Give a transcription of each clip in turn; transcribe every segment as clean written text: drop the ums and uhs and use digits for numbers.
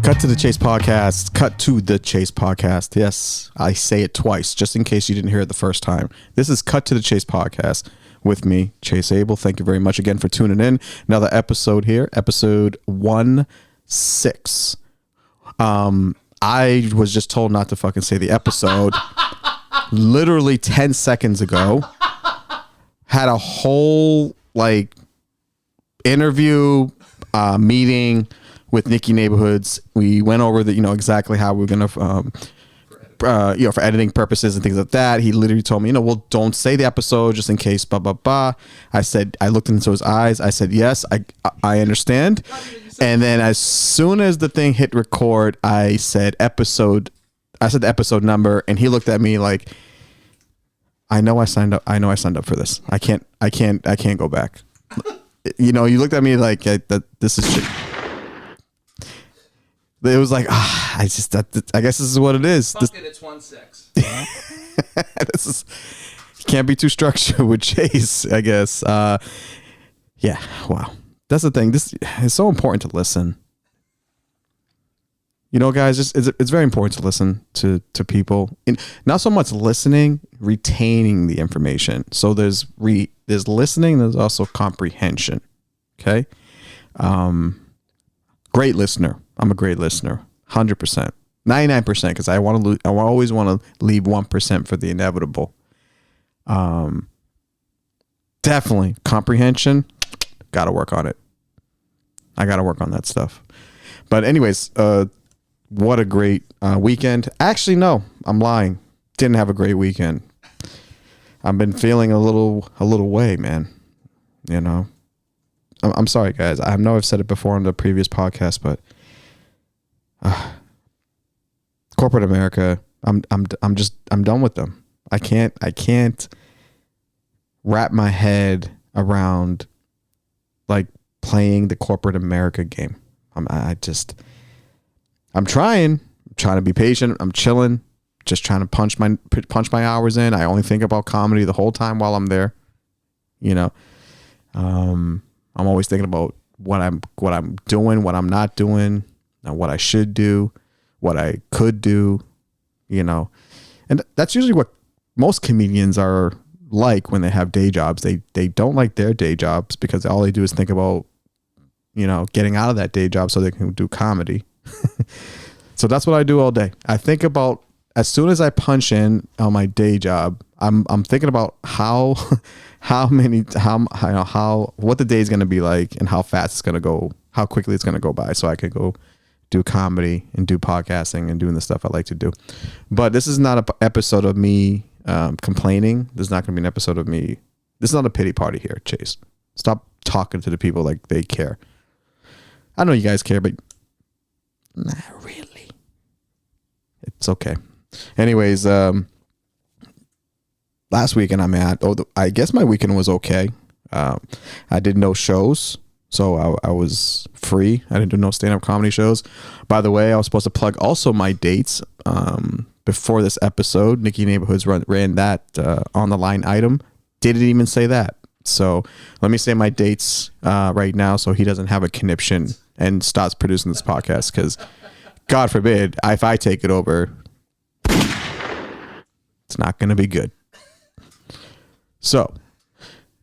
Cut to the Chase Podcast. Cut to the Chase Podcast. Yes, I say it twice, just in case you didn't hear it the first time. This is Cut to the Chase Podcast with me, Chase Abel. Thank you very much again for tuning in. Another episode here, episode 16. I was just told not to fucking say the episode literally 10 seconds ago. Had a whole interview, meeting with Nicky Neighborhoods. We went over exactly how we're gonna for editing purposes and things like that. He literally told me, well, don't say the episode just in case, blah blah blah. I looked into his eyes. I said, yes, I understand. And then as soon as the thing hit record, I said the episode number, and he looked at me like, I know I signed up for this. I can't go back. You looked at me like this is shit. It was like, I guess this is what it is. Fuck it, it's 1-6. This is, can't be too structured with Chase, I guess. Yeah, wow. That's the thing. This is so important to listen. Guys, it's very important to listen to people. And not so much listening, retaining the information. So there's listening, there's also comprehension. Okay? Great listener. I'm a great listener. 100%. 99%, because I always want to leave 1% for the inevitable. Definitely. Comprehension, got to work on it. I got to work on that stuff. But anyways, what a great weekend. Actually, no, I'm lying. Didn't have a great weekend. I've been feeling a little way, man. I'm sorry, guys. I know I've said it before on the previous podcast, but corporate America, I'm done with them. I can't wrap my head around playing the corporate America game. I'm trying to be patient. I'm chilling, just trying to punch my hours in. I only think about comedy the whole time while I'm there. I'm always thinking about what I'm doing, what I'm not doing, what I should do, what I could do, and that's usually what most comedians are like when they have day jobs. They don't like their day jobs because all they do is think about, getting out of that day job so they can do comedy. So that's what I do all day. I think about, as soon as I punch in on my day job, I'm thinking about what the day is going to be like and how fast it's going to go, how quickly it's going to go by, so I could go do comedy and do podcasting and doing the stuff I like to do. But this is not an episode of me complaining. This is not going to be an episode of me. This is not a pity party here, Chase. Stop talking to the people like they care. I know you guys care, but not really. It's okay. Anyways, last weekend I guess my weekend was okay. I did no shows, so I was free. I didn't do no stand-up comedy shows. By the way, I was supposed to plug also my dates before this episode. Nicky Neighborhoods ran that on the line item. Didn't even say that. So let me say my dates right now so he doesn't have a conniption and starts producing this podcast, because God forbid, if I take it over, it's not going to be good. So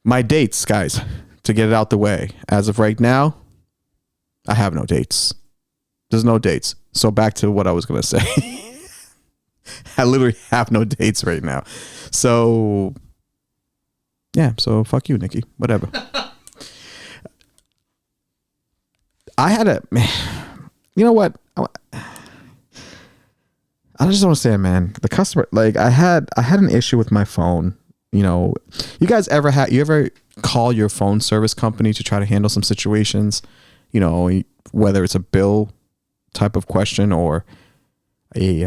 my dates, guys, to get it out the way. As of right now, I have no dates. There's no dates. So back to what I was going to say. I literally have no dates right now. So yeah, so fuck you, Nikki. Whatever. You know what? I just want to say, man, the customer, I had an issue with my phone. You guys ever call your phone service company to try to handle some situations, whether it's a bill type of question or a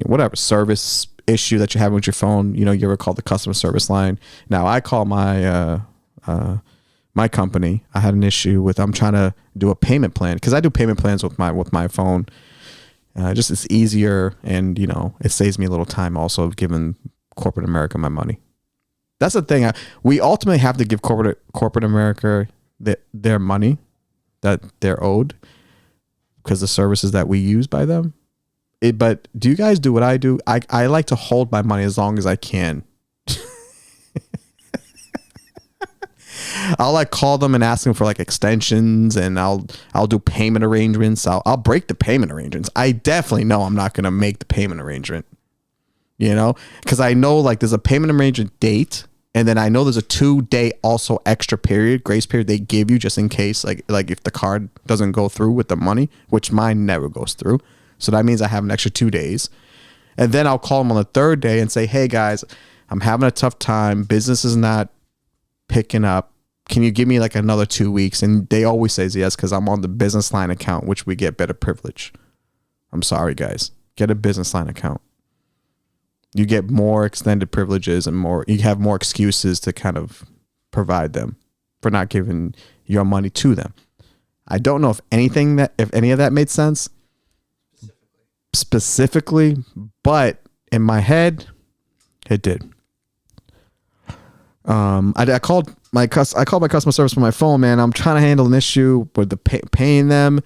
whatever service issue that you have with your phone. You ever call the customer service line? Now I call my my company. I had an issue with, I'm trying to do a payment plan, because I do payment plans with my phone. Just it's easier, and it saves me a little time also, giving corporate America my money. That's the thing. We ultimately have to give corporate America their money that they're owed. because the services that we use by them. But do you guys do what I do? I like to hold my money as long as I can. I'll like call them and ask them for like extensions, and I'll do payment arrangements. I'll break the payment arrangements. I definitely know I'm not going to make the payment arrangement, you know, because I know like there's a payment arrangement date, and then I know there's a 2-day also extra period, grace period they give you just in case, like if the card doesn't go through with the money, which mine never goes through. So that means I have an extra 2 days. And then I'll call them on the 3rd day and say, hey guys, I'm having a tough time. Business is not picking up. Can you give me like another 2 weeks? And they always say yes, because I'm on the business line account, which we get better privilege. I'm sorry, guys. Get a business line account. You get more extended privileges and you have more excuses to kind of provide them for not giving your money to them. I don't know if any of that made sense specifically, but in my head, it did. I called my customer service from my phone, man. I'm trying to handle an issue with the paying them,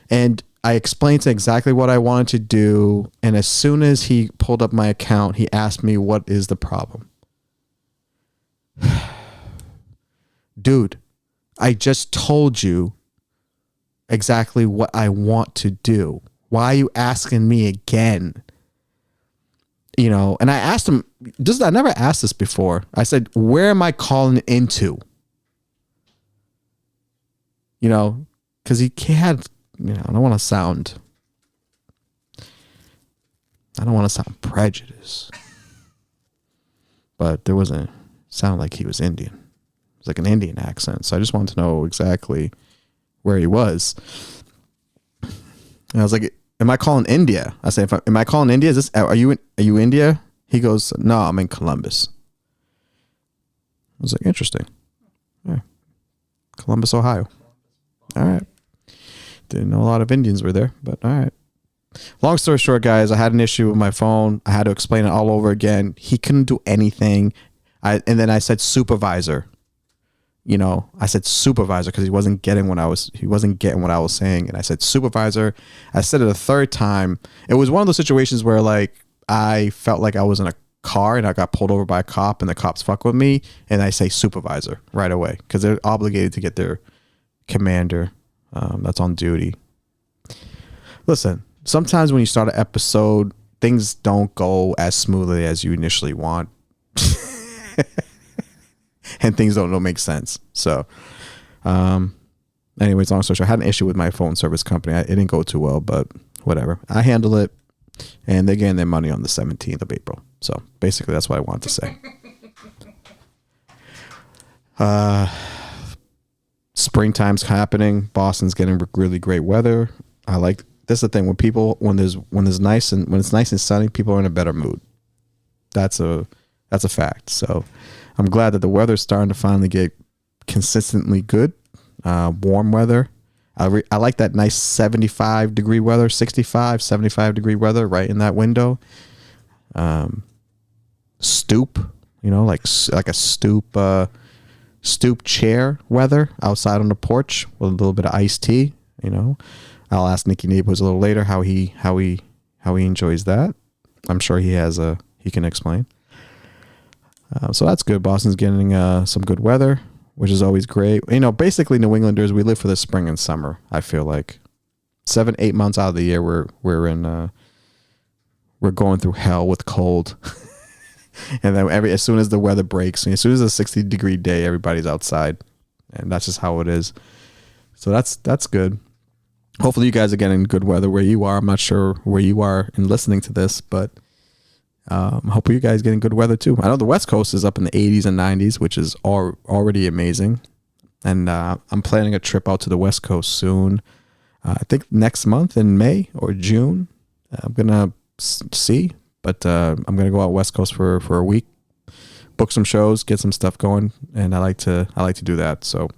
and I explained to exactly what I wanted to do. And as soon as he pulled up my account, he asked me, what is the problem? Dude, I just told you exactly what I want to do. Why are you asking me again? You know, and I asked him, I never asked this before. I said, where am I calling into? You know, because he had, you know, I don't want to sound prejudiced, but sounded like he was Indian. It was like an Indian accent. So I just wanted to know exactly where he was. And I was like, am I calling India? I said, am I calling India? Are you India? He goes, no, I'm in Columbus. I was like, interesting. Yeah. Columbus, Ohio. All right. Didn't know a lot of Indians were there, but all right. Long story short, guys, I had an issue with my phone. I had to explain it all over again. He couldn't do anything. And then I said supervisor. You know, I said supervisor because he wasn't getting what I was saying. And I said supervisor. I said it a 3rd time. It was one of those situations where like I felt like I was in a car and I got pulled over by a cop and the cops fuck with me. And I say supervisor right away because they're obligated to get their commander that's on duty. Listen, sometimes when you start an episode, things don't go as smoothly as you initially want. And things don't make sense. So, anyways, long story short, I had an issue with my phone service company. It didn't go too well, but whatever. I handled it, and they're getting their money on the 17th of April. So, basically, that's what I wanted to say. Springtime's happening. Boston's getting really great weather. This is the thing when it's nice and sunny, people are in a better mood. That's a fact. So I'm glad that the weather's starting to finally get consistently good, warm weather. I like that nice 75 degree weather, 65, 75 degree weather right in that window. Stoop, you know, like a stoop chair weather outside on the porch with a little bit of iced tea. You know, I'll ask Nicky Neighborhoods a little later how he enjoys that. I'm sure he can explain. So that's good. Boston's getting some good weather, which is always great. You know, basically New Englanders, we live for the spring and summer. I feel like 7-8 months out of the year, we're going through hell with cold. And then as soon as the weather breaks, as soon as it's a 60-degree day, everybody's outside, and that's just how it is. So that's good. Hopefully you guys are getting good weather where you are. I'm not sure where you are in listening to this, but hopefully you guys getting good weather too. I know the West Coast is up in the 80s and 90s, which is already amazing. And I'm planning a trip out to the West Coast soon. I think next month in May or June. I'm gonna see, but I'm gonna go out West Coast for a week, book some shows, get some stuff going, and I like to do that. So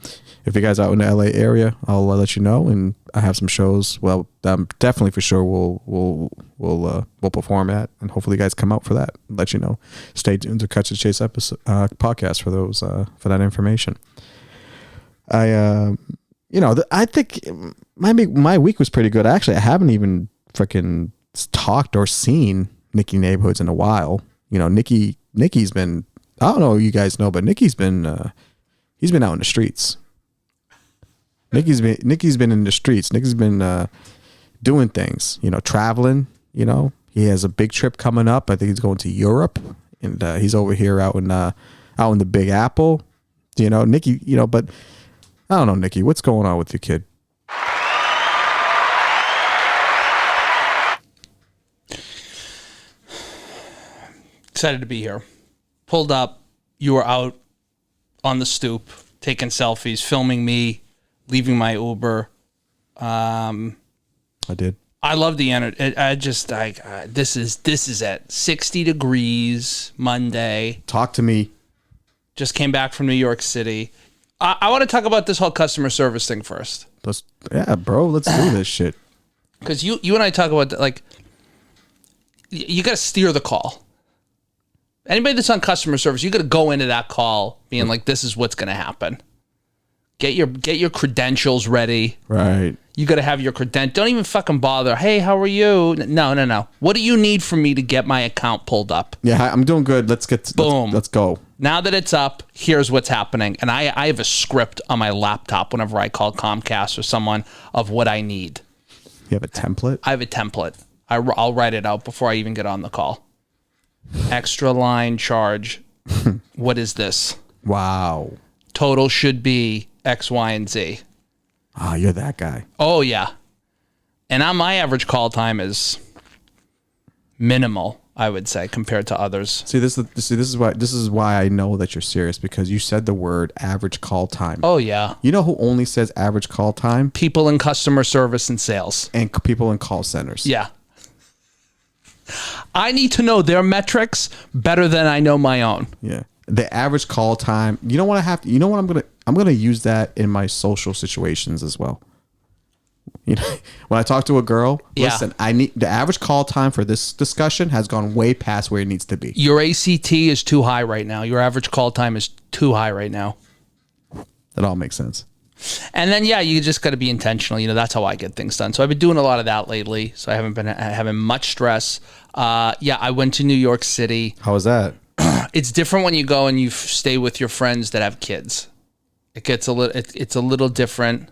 if you guys are out in the LA area, I'll let you know, and I have some shows. Well, definitely for sure we'll perform at, and hopefully you guys come out for that. Let you know. Stay tuned to Catch the Chase episode podcast for those for that information. I think my week was pretty good. Actually, I haven't even freaking talked or seen Nicky Neighborhoods in a while. You know, Nicky's been, I don't know if you guys know, but Nicky's been he's been out in the streets. Nicky's been in the streets. Nicky's been doing things, you know, traveling, you know. He has a big trip coming up. I think he's going to Europe, and he's over here out in the Big Apple. You know, Nicky, you know, but I don't know, Nicky, what's going on with your kid? Excited to be here. Pulled up. You were out on the stoop, taking selfies, filming me, leaving my Uber. I did. I love the energy. This is at 60 degrees Monday. Talk to me. Just came back from New York City. I want to talk about this whole customer service thing first. Yeah, bro, let's do this shit. Because you and I talk about, like, you got to steer the call. Anybody that's on customer service, you got to go into that call being like, this is what's going to happen. Get your credentials ready. Right. You got to have your credentials. Don't even fucking bother. Hey, how are you? No. What do you need from me to get my account pulled up? Yeah, I'm doing good. Let's go. Now that it's up, here's what's happening. And I have a script on my laptop whenever I call Comcast or someone of what I need. You have a template? I have a template. I'll write it out before I even get on the call. Extra line charge. What is this? Wow. Total should be X, Y, and Z. Ah, you're that guy. Oh, yeah. And my average call time is minimal, I would say, compared to others. This is why I know that you're serious, because you said the word average call time. Oh, yeah. You know who only says average call time? People in customer service and sales. And people in call centers. Yeah. I need to know their metrics better than I know my own. Yeah. The average call time. You know what I have to, you know what I'm going to use that in my social situations as well. You know, when I talk to a girl, listen, I need the average call time for this discussion has gone way past where it needs to be. Your ACT is too high right now. Your average call time is too high right now. That all makes sense. And then, yeah, you just got to be intentional. You know, that's how I get things done. So I've been doing a lot of that lately. So I haven't been having much stress. Yeah, I went to New York City. How was that? It's different when you go and you stay with your friends that have kids. It gets it's a little different.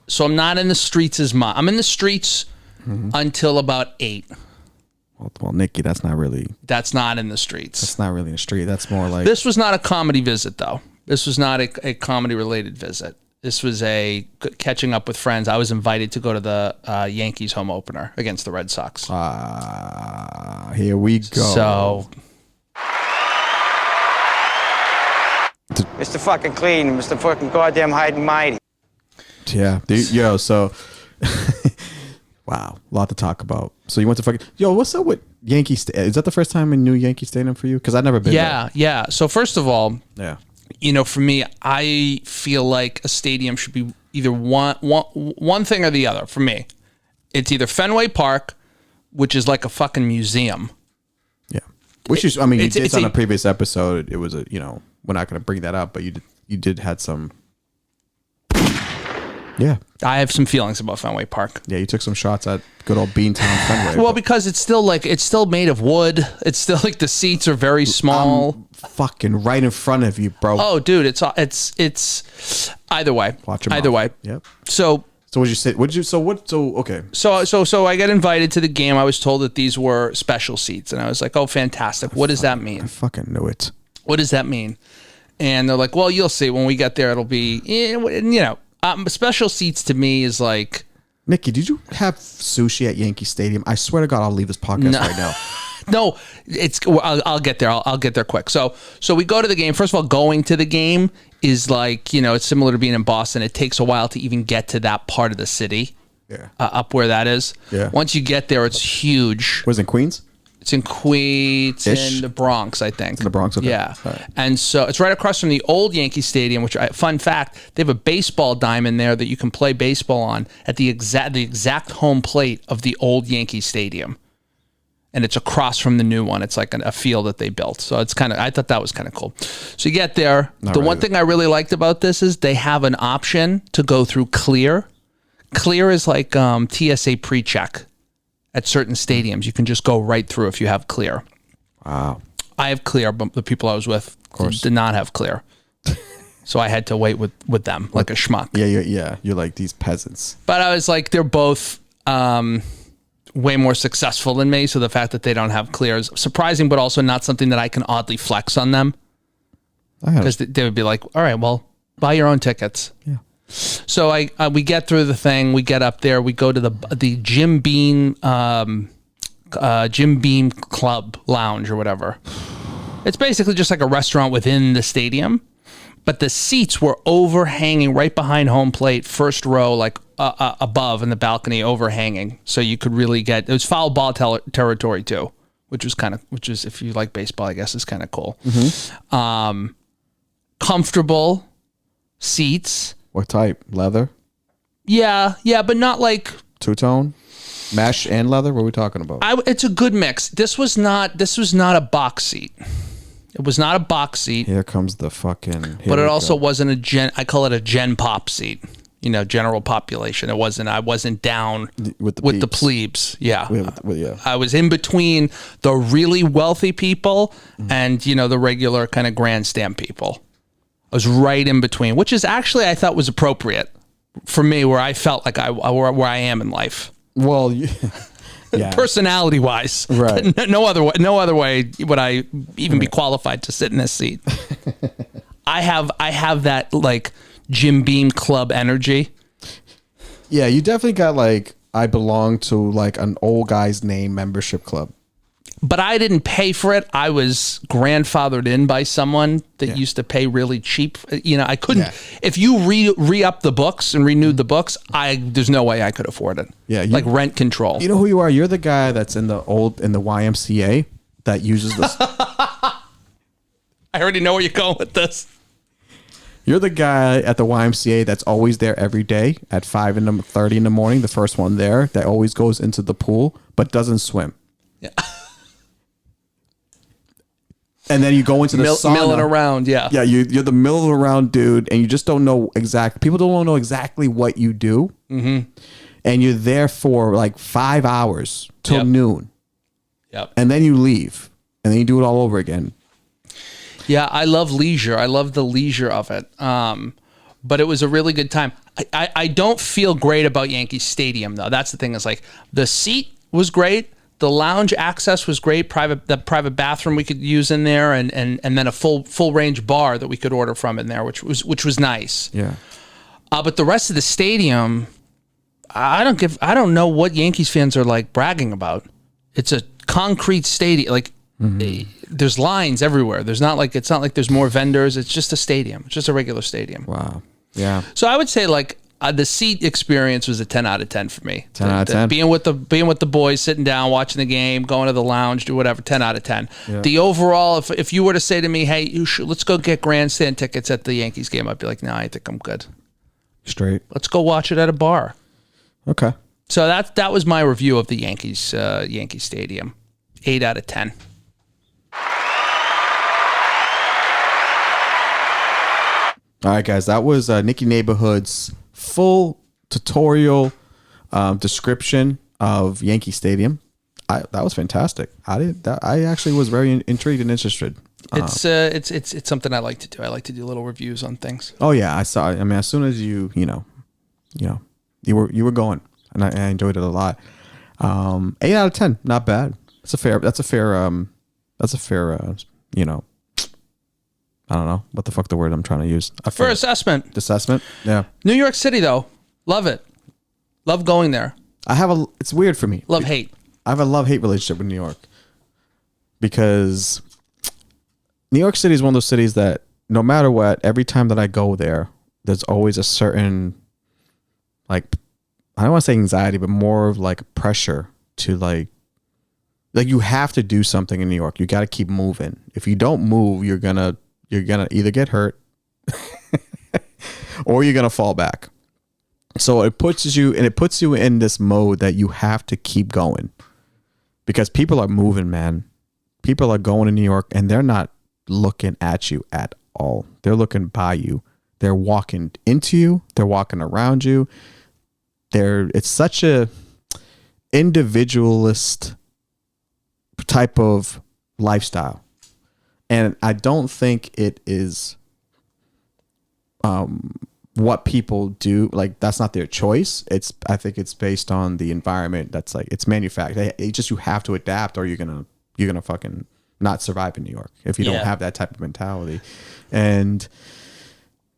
So I'm not in the streets as much. I'm in the streets until about 8. Well, Nicky, that's not in the streets. That's not really in the street. That's more like. This was not a comedy visit, though. This was not a comedy-related visit. This was a catching up with friends. I was invited to go to the Yankees home opener against the Red Sox. Here we go. So, Mr. fucking clean, Mr. fucking goddamn hide and mighty. Yeah, so wow, a lot to talk about. So you went to fucking what's up with Yankee Stadium? Is that the first time in new Yankee Stadium for you? Because I've never been there. Yeah. So first of all, you know, for me, I feel like a stadium should be either one thing or the other. For me, it's either Fenway Park, which is like a fucking museum. Yeah, which is, I mean, you did on a previous episode. It was a, you know, we're not going to bring that up, but you did had some. Yeah, I have some feelings about Fenway Park. Yeah, you took some shots at good old Beantown Fenway. Well, because it's still made of wood. It's still like the seats are very small. I'm fucking right in front of you, bro. Oh, dude, it's either way. Watch your either way. Yep. So what'd you say? Okay. So I got invited to the game. I was told that these were special seats, and I was like, oh, fantastic. What does that mean? I fucking knew it. What does that mean? And they're like, well, you'll see when we get there. It'll be, you know. Special seats to me is like... Nicky, did you have sushi at Yankee Stadium? I swear to God, I'll leave this podcast right now. No, I'll get there. I'll get there quick. So we go to the game. First of all, going to the game is like, you know, it's similar to being in Boston. It takes a while to even get to that part of the city. Yeah. Up where that is. Yeah. Once you get there, it's huge. Was it in Queens? It's in Queens, in the Bronx, I think. It's in the Bronx, okay. Yeah. Right. And so it's right across from the old Yankee Stadium, which, fun fact, they have a baseball diamond there that you can play baseball on at the exact home plate of the old Yankee Stadium. And it's across from the new one. It's like a field that they built. So it's I thought that was kind of cool. So you get there. One thing I really liked about this is they have an option to go through clear. Clear is like TSA pre-check at certain stadiums. You can just go right through if you have Clear. Wow. I have Clear, but the people I was with did not have Clear. So I had to wait with them like a schmuck. Yeah. You're like these peasants. But I was like, they're both way more successful than me. So the fact that they don't have Clear is surprising, but also not something that I can oddly flex on them. Because they would be like, all right, well, buy your own tickets. Yeah. So we get through the thing. We get up there. We go to the Jim Beam Club Lounge or whatever. It's basically just like a restaurant within the stadium, but the seats were overhanging right behind home plate, first row, like above in the balcony, overhanging. So you could really it was foul ball territory too, which is if you like baseball, I guess is kind of cool. Mm-hmm. Comfortable seats. What type? Leather? Yeah, but not like Two-tone? Mesh and leather? What are we talking about? It's a good mix. This was not a box seat. It was not a box seat. Here comes the fucking... But it also wasn't I call it a gen pop seat. You know, general population. I wasn't down with the plebes. Yeah. Yeah. I was in between the really wealthy people and, the regular kind of grandstand people. I was right in between, which is actually, I thought was appropriate for me, where I felt like where I am in life. Well, yeah. Personality wise, right? No other way would I even be qualified to sit in this seat. I have that like Jim Beam Club energy. Yeah, you definitely got like I belong to like an old guy's name membership club. But I didn't pay for it. I was grandfathered in by someone that used to pay really cheap. I couldn't. Yeah. If you re-up the books and renewed the books, there's no way I could afford it. Yeah, like rent control. You know who you are? You're the guy that's in the YMCA that uses this. I already know where you're going with this. You're the guy at the YMCA that's always there every day at 5:30 in the morning. The first one there that always goes into the pool but doesn't swim. Yeah. And then you go into the sauna. Milling around, yeah. Yeah, you're the milling around dude, and you just don't know people don't know exactly what you do. Mm-hmm. And you're there for like 5 hours till noon. Yep. And then you leave, and then you do it all over again. Yeah, I love leisure. I love the leisure of it. But it was a really good time. I don't feel great about Yankee Stadium, though. That's the thing. Is like the seat was great. The lounge access was great. The private bathroom we could use in there, and then a full range bar that we could order from in there, which was nice. Yeah. But the rest of the stadium, I don't know what Yankees fans are like bragging about. It's a concrete stadium. Like there's lines everywhere. It's not like there's more vendors. It's just a stadium. It's just a regular stadium. Wow. Yeah. So I would say like. The seat experience was a 10 out of 10 for me. 10 out of 10. Being with the boys, sitting down, watching the game, going to the lounge, do whatever. 10 out of 10. Yeah. The overall, if you were to say to me, "Hey, let's go get grandstand tickets at the Yankees game," I'd be like, "No, I think I'm good. Straight. Let's go watch it at a bar." Okay. So that was my review of the Yankees Yankee Stadium. 8 out of 10. All right, guys. That was Nicky Neighborhoods' full tutorial description of Yankee Stadium. That was fantastic. I actually was very intrigued and interested. It's something I like to do. I like to do little reviews on things. Oh yeah, I saw. I mean, as soon as you were going, and I enjoyed it a lot. 8 out of 10, not bad. That's a fair. I don't know what the fuck the word I'm trying to use. For assessment. Assessment. Yeah. New York City though, love it. Love going there. It's weird for me. Love hate. I have a love-hate relationship with New York because New York City is one of those cities that no matter what, every time that I go there, there's always a certain, like, I don't want to say anxiety, but more of like pressure to like you have to do something in New York. You got to keep moving. If you don't move, you're gonna either get hurt or you're gonna fall back. So it puts you in this mode that you have to keep going because people are moving, man. People are going to New York and they're not looking at you at all. They're looking by you. They're walking into you. They're walking around you. it's such a individualist type of lifestyle, and I don't think it is what people do. Like, that's not their choice. I think it's based on the environment. That's like, it's manufactured. You have to adapt, or you're gonna fucking not survive in New York if you don't have that type of mentality. And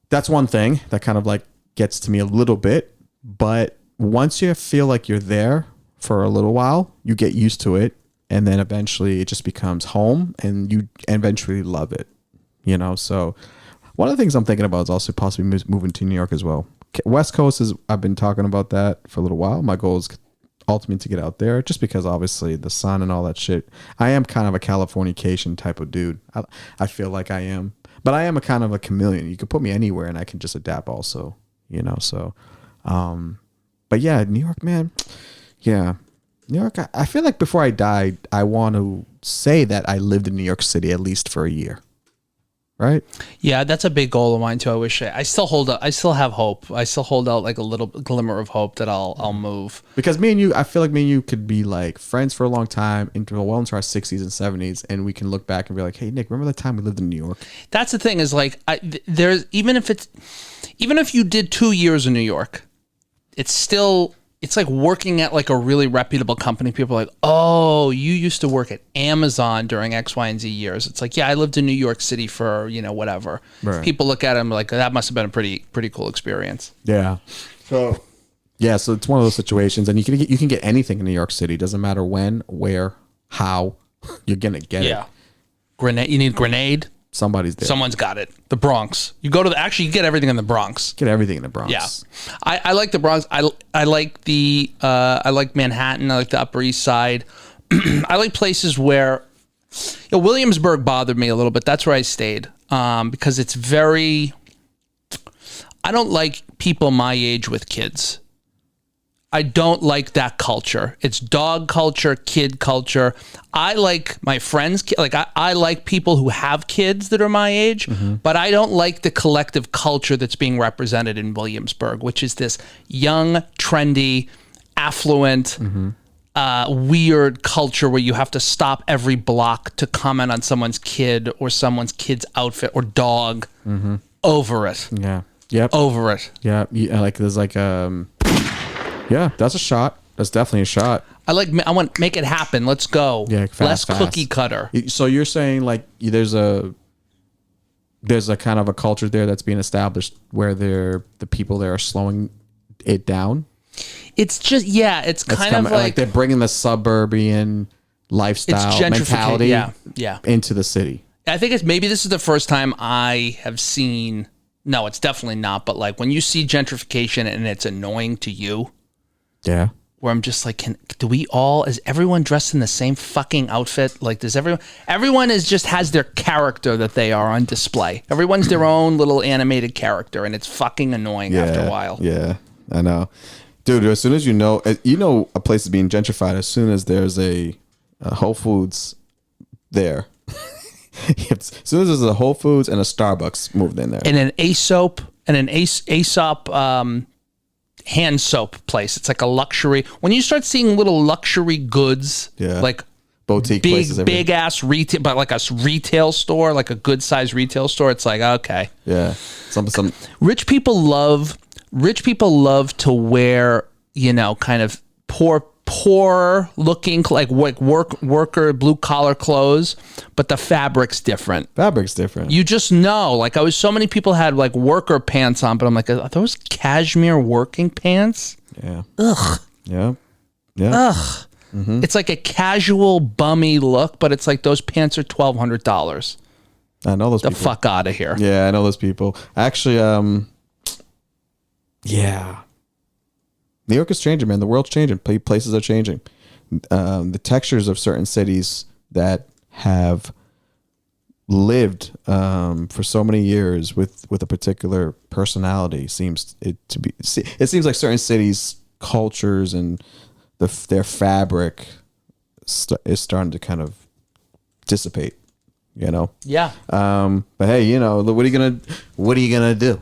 that's one thing that kind of like gets to me a little bit. But once you feel like you're there for a little while, you get used to it, and then eventually it just becomes home, and you eventually love it. So one of the things I'm thinking about is also possibly moving to New York as well. West Coast I've been talking about that for a little while. My goal is ultimately to get out there, just because obviously the sun and all that shit. I am kind of a Californication type of dude. I feel like I am, but I am a kind of a chameleon. You can put me anywhere and I can just adapt also, so, but yeah, New York, man. Yeah. New York. I feel like before I die, I want to say that I lived in New York City at least for a year. Right? Yeah, that's a big goal of mine too. I wish I still have hope. I still hold out like a little glimmer of hope that I'll move. Because I feel like me and you could be like friends for a long time, into our 60s and 70s, and we can look back and be like, "Hey, Nick, remember the time we lived in New York?" That's the thing, is like, there's even if you did 2 years in New York, it's like working at like a really reputable company. People are like, "Oh, you used to work at Amazon during X, Y, and Z years." It's like, yeah, I lived in New York City for, whatever. Right. People look at them like, that must have been a pretty cool experience. Yeah. So it's one of those situations, and you can get anything in New York City. Doesn't matter when, where, how, you're gonna get it. Grenade. You need grenade. Somebody's there. Someone's got it. The Bronx. You get everything in the Bronx. Get everything in the Bronx. Yeah. I like the Bronx. I like I like Manhattan. I like the Upper East Side. I like places where, Williamsburg bothered me a little bit. That's where I stayed. Because it's I don't like people my age with kids. I don't like that culture. It's dog culture, kid culture. I like my friends. Like I like people who have kids that are my age, but I don't like the collective culture that's being represented in Williamsburg, which is this young, trendy, affluent, weird culture where you have to stop every block to comment on someone's kid or someone's kid's outfit or dog. Over it. Yeah. Yep. Over it. Yeah. Like there's like yeah, that's a shot. That's definitely a shot. I want to make it happen. Let's go. Yeah, less cookie cutter. So you're saying like there's a kind of a culture there that's being established where the people there are slowing it down. It's just it's kind of like they're bringing the suburban lifestyle mentality into the city. I think maybe this is the first time I have seen. No, it's definitely not. But like when you see gentrification and it's annoying to you. Yeah. Where I'm just like, is everyone dressed in the same fucking outfit? Like, does everyone has their character that they are on display. Everyone's their own little animated character, and it's fucking annoying after a while. Yeah, I know. Dude, as soon as a place is being gentrified, as soon as there's a Whole Foods there. As soon as there's a Whole Foods and a Starbucks moved in there. And an Aesop hand soap place. It's like a luxury. When you start seeing little luxury goods, like boutique places, big ass retail, but like a retail store, like a good size retail store, it's like, okay. Yeah. Some rich people love to wear, kind of poor looking, like worker blue collar clothes, but the fabric's different. You just know, like so many people had like worker pants on, but I'm like, are those cashmere working pants? Yeah. Ugh. Yeah. Ugh. It's like a casual bummy look, but it's like those pants are $1,200. I know those people. The fuck out of here. Yeah, I know those people. Actually, yeah. New York is changing, man. The world's changing. Places are changing. The textures of certain cities that have lived for so many years with a particular personality it seems like certain cities' cultures and their fabric is starting to kind of dissipate. Yeah. But hey, what are you gonna do?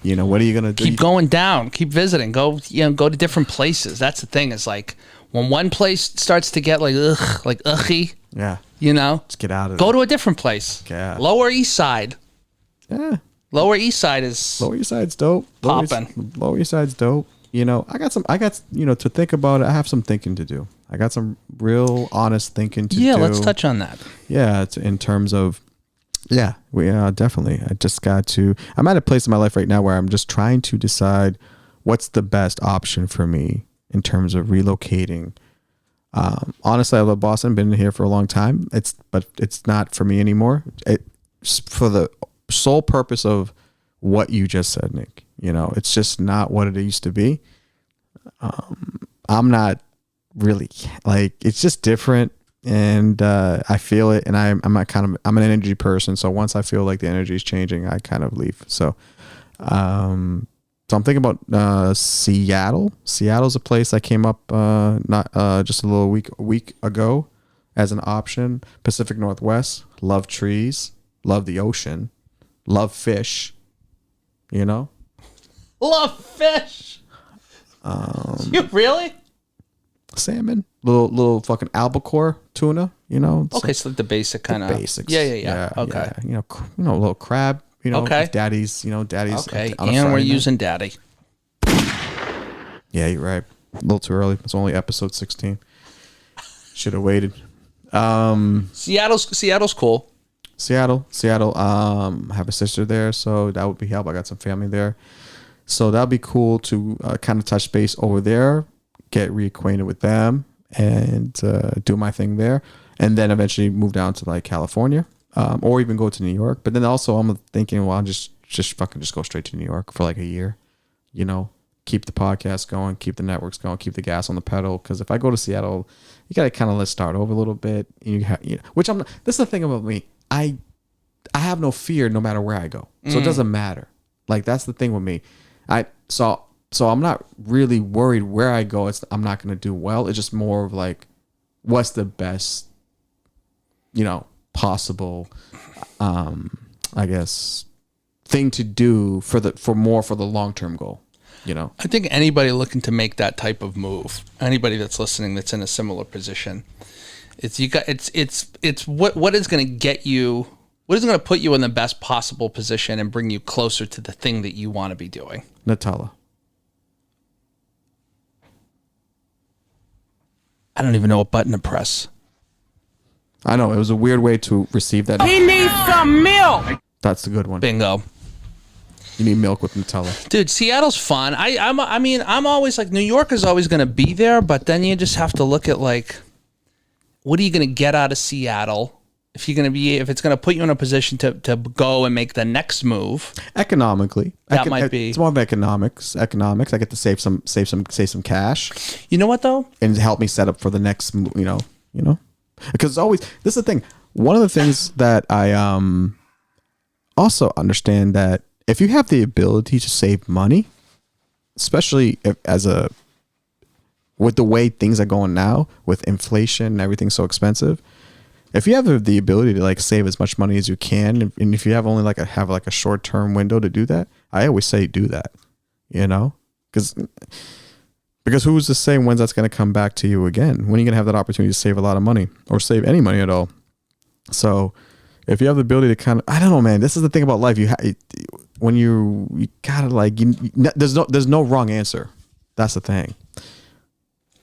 You know, what are you gonna do? Keep going down. Keep visiting. Go to different places. That's the thing. Is like when one place starts to get like ughy. Yeah. You know, Let's get out of go there. to a different place. Yeah. Lower East Side. Yeah. Lower East Side is Lower East Side's dope. Poppin'. Lower East Side's dope. You know, I got to think about it. I have some thinking to do. I got some real honest thinking to do. Yeah, let's touch on that. Yeah, it's in terms of, definitely. I'm at a place in my life right now where I'm just trying to decide what's the best option for me in terms of relocating. Honestly, I love Boston. Been here for a long time. But it's not for me anymore. It's for the sole purpose of what you just said, Nick. You know, it's just not what it used to be. I'm not really it's just different, and I feel it, and I'm an energy person. So once I feel like the energy is changing, I kind of leave. So, I'm thinking about Seattle. Seattle's a place that came up not just a little week ago as an option. Pacific Northwest, love trees, love the ocean, love fish. You know, love fish. You really? Salmon, little fucking albacore tuna. You know. Okay, so like the basic kind of basics. Yeah. Okay. Yeah. You know, a little crab. You know, okay. Daddy's. Okay, and we're using daddy. Yeah, you're right. A little too early. It's only episode 16. Should have waited. Seattle's cool. Seattle. I have a sister there, so that would be help. I got some family there, so that'd be cool to kind of touch base over there, get reacquainted with them, and do my thing there, and then eventually move down to like California, or even go to New York. But then also I'm thinking, well, I'll just go straight to New York for like a year, you know, keep the podcast going, keep the networks going, keep the gas on the pedal. Because if I go to Seattle, you got to kind of let's start over a little bit. Which I'm not, this is the thing about me. I have no fear no matter where I go. So it doesn't matter. Like, that's the thing with me. So I'm not really worried where I go. I'm not going to do well. It's just more of like, what's the best, possible, I guess, thing to do for the long-term goal. I think anybody looking to make that type of move, anybody that's listening that's in a similar position, it's what is going to get you, what is going to put you in the best possible position and bring you closer to the thing that you want to be doing. Nutella. I don't even know what button to press. I know, it was a weird way to receive that. He needs some milk. That's the good one. Bingo. You need milk with Nutella. Dude, Seattle's fun. I'm always like, New York is always going to be there, but then you just have to look at like, what are you going to get out of Seattle? If it's going to put you in a position to go and make the next move. Economically. Might be. It's more of economics. I get to save some cash. You know what though? And help me set up for the next, because this is the thing. One of the things that I also understand that if you have the ability to save money, especially with the way things are going now, with inflation and everything so expensive, if you have the ability to like save as much money as you can, and if you have only have a short-term window to do that, I always say do that, because who's to say when that's going to come back to you again? When are you going to have that opportunity to save a lot of money or save any money at all? So if you have the ability to kind of, I don't know, man, this is the thing about life. When you gotta there's no wrong answer. That's the thing.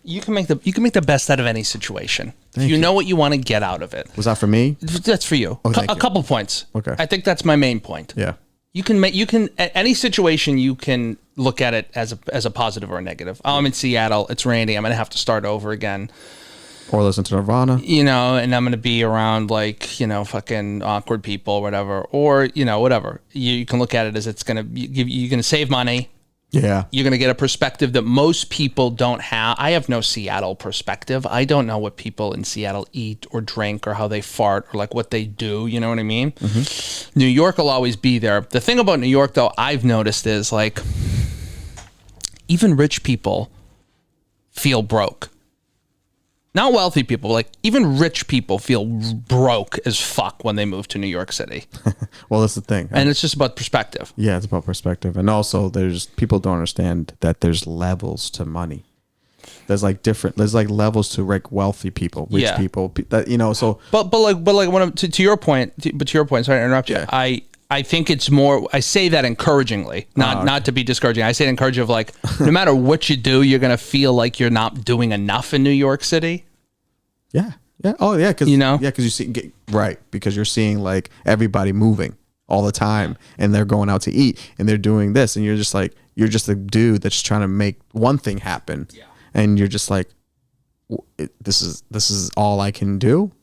You can make the best out of any situation. If you know what you want to get out of it. Was that for me? That's for you. Oh, a couple points. Okay. I think that's my main point. Yeah. You can any situation you can look at it as a positive or a negative. Oh, I'm in Seattle. It's rainy. I'm gonna have to start over again. Or listen to Nirvana. And I'm gonna be around fucking awkward people or whatever. Or whatever. You can look at it as you're gonna save money. Yeah. You're going to get a perspective that most people don't have. I have no Seattle perspective. I don't know what people in Seattle eat or drink or how they fart or like what they do. You know what I mean? Mm-hmm. New York will always be there. The thing about New York, though, I've noticed is like even rich people feel broke. Not wealthy people, like even rich people feel broke as fuck when they move to New York City. Well, that's the thing. And it's just about perspective. Yeah, it's about perspective. And also people don't understand that there's levels to money. There's like levels to like wealthy people, rich people that, so. But when I'm, to your point, sorry to interrupt you. Yeah. I think it's more, I say that encouragingly, not to be discouraging. I say it encouraging of like, no matter what you do, you're going to feel like you're not doing enough in New York City. Yeah. Yeah. Oh yeah. Cause cause you see, right. Because you're seeing like everybody moving all the time and they're going out to eat and they're doing this. And you're just a dude that's trying to make one thing happen. Yeah. And you're just like, this is all I can do.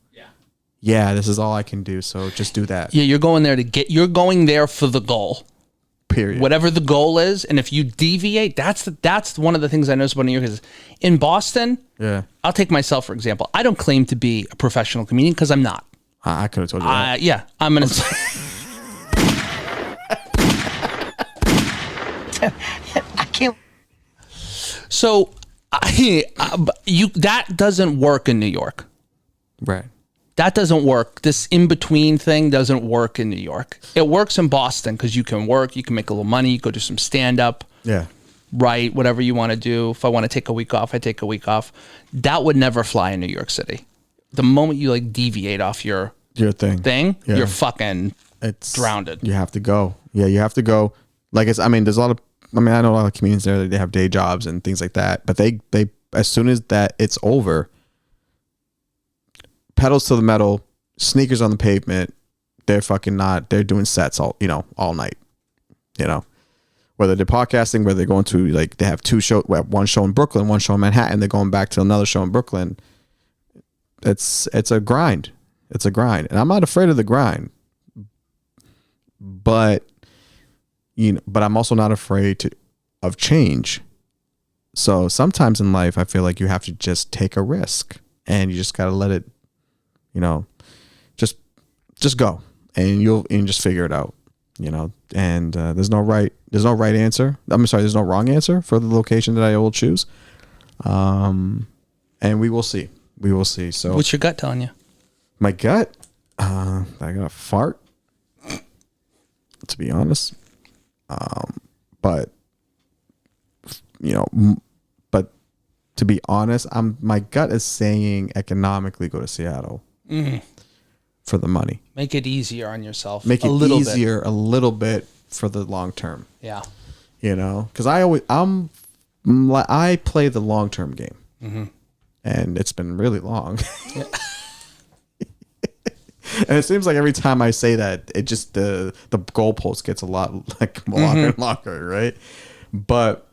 Yeah, this is all I can do. So just do that. Yeah, you're going there for the goal. Period. Whatever the goal is, and if you deviate, that's one of the things I noticed about New York is in Boston. Yeah, I'll take myself for example. I don't claim to be a professional comedian because I'm not. I could have told you that. Yeah, I'm gonna. I can't. So, that doesn't work in New York. Right. That doesn't work. This in-between thing doesn't work in New York. It works in Boston because you can work, you can make a little money, you go do some stand-up. Yeah. Write, whatever you want to do. If I want to take a week off, I take a week off. That would never fly in New York City. The moment you like deviate off your thing, yeah. You're fucking drowned. You have to go. Yeah, you have to go. Like there's a lot of, I know a lot of comedians there that they have day jobs and things like that, but they as soon as that it's over, pedals to the metal, sneakers on the pavement. They're doing sets all night, whether they're podcasting, whether they're going to they have one show in Brooklyn, one show in Manhattan. They're going back to another show in Brooklyn. It's a grind. It's a grind. And I'm not afraid of the grind, but I'm also not afraid of change. So sometimes in life, I feel like you have to just take a risk and you just got to let it, just go and you'll just figure it out, and there's no right answer. There's no wrong answer for the location that I will choose. And we will see. So what's your gut telling you? My gut, I got a fart, to be honest. But to be honest, my gut is saying economically go to Seattle. For the money. Make it easier on yourself. Make it easier a little bit for the long term. Yeah. Because I play the long term game, and it's been really long. Yeah. And it seems like every time I say that, it just the goalpost gets a lot longer and longer, right? But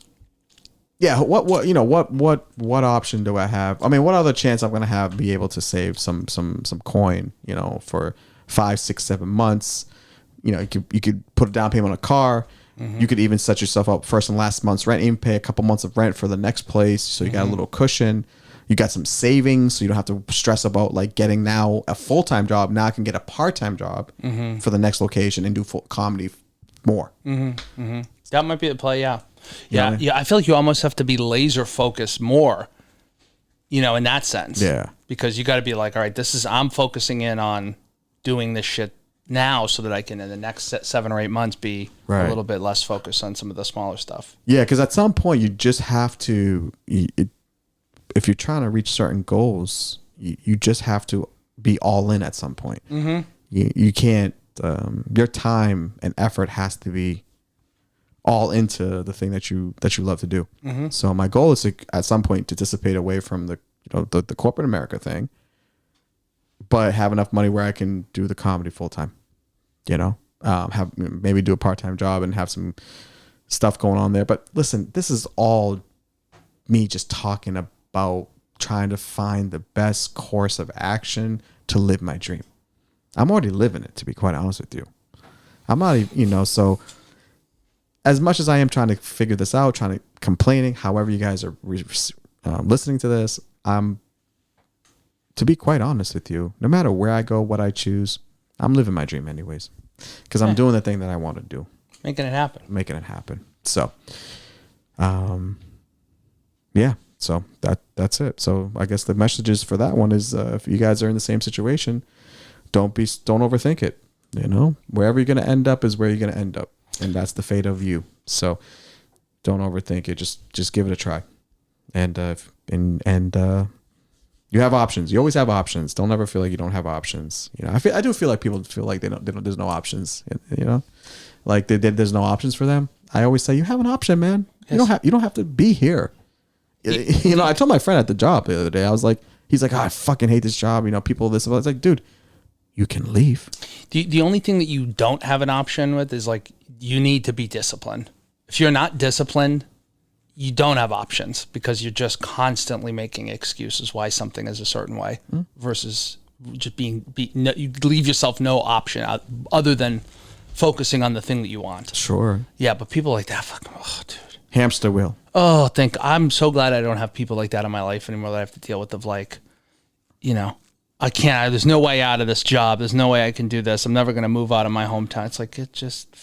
yeah, what option do I have? What other chance I'm going to have be able to save some coin, for 5, 6, 7 months? You could put a down payment on a car. You could even set yourself up first and last month's rent, even pay a couple months of rent for the next place. So you got a little cushion. You got some savings, so you don't have to stress about getting now a full-time job. Now I can get a part-time job for the next location and do full comedy more. That might be the play. Yeah. Yeah. I feel like you almost have to be laser focused more, in that sense. Yeah. Because you got to be like, all right, I'm focusing in on doing this shit now so that I can in the next 7 or 8 months be a little bit less focused on some of the smaller stuff. Yeah. Because at some point you just have to, if you're trying to reach certain goals, you just have to be all in at some point. You can't, your time and effort has to be all into the thing that you love to do. So my goal is to at some point to dissipate away from the corporate America thing, but have enough money where I can do the comedy full time. Have maybe do a part-time job and have some stuff going on there. But listen, this is all me just talking about trying to find the best course of action to live my dream. I'm already living it, to be quite honest with you. I'm not even, so as much as I am trying to figure this out, complaining, however you guys are listening to this, to be quite honest with you, no matter where I go, what I choose, I'm living my dream anyways, because I'm doing the thing that I want to do. Making it happen. So, yeah. So that's it. So I guess the messages for that one is if you guys are in the same situation, don't overthink it. You know, wherever you're gonna end up is where you're gonna end up, and that's the fate of you. So don't overthink it. Just give it a try, and you have options. You always have options. Don't ever feel like you don't have options. You know, I do feel like people feel like they don't. There's no options. You know, like there's no options for them. I always say you have an option, man. Yes. You don't have to be here. You know, I told my friend at the job the other day. I was like, he's like, oh, I fucking hate this job. You know, people this. I was like, dude, you can leave. The only thing that you don't have an option with is like you need to be disciplined. If you're not disciplined, you don't have options because you're just constantly making excuses why something is a certain way versus just you leave yourself no option other than focusing on the thing that you want. Sure. Yeah, but people like that, fucking, oh, dude. Hamster wheel. Oh, I'm so glad I don't have people like that in my life anymore that I have to deal with of like, you know, I can't, there's no way out of this job. There's no way I can do this. I'm never going to move out of my hometown. It's like, just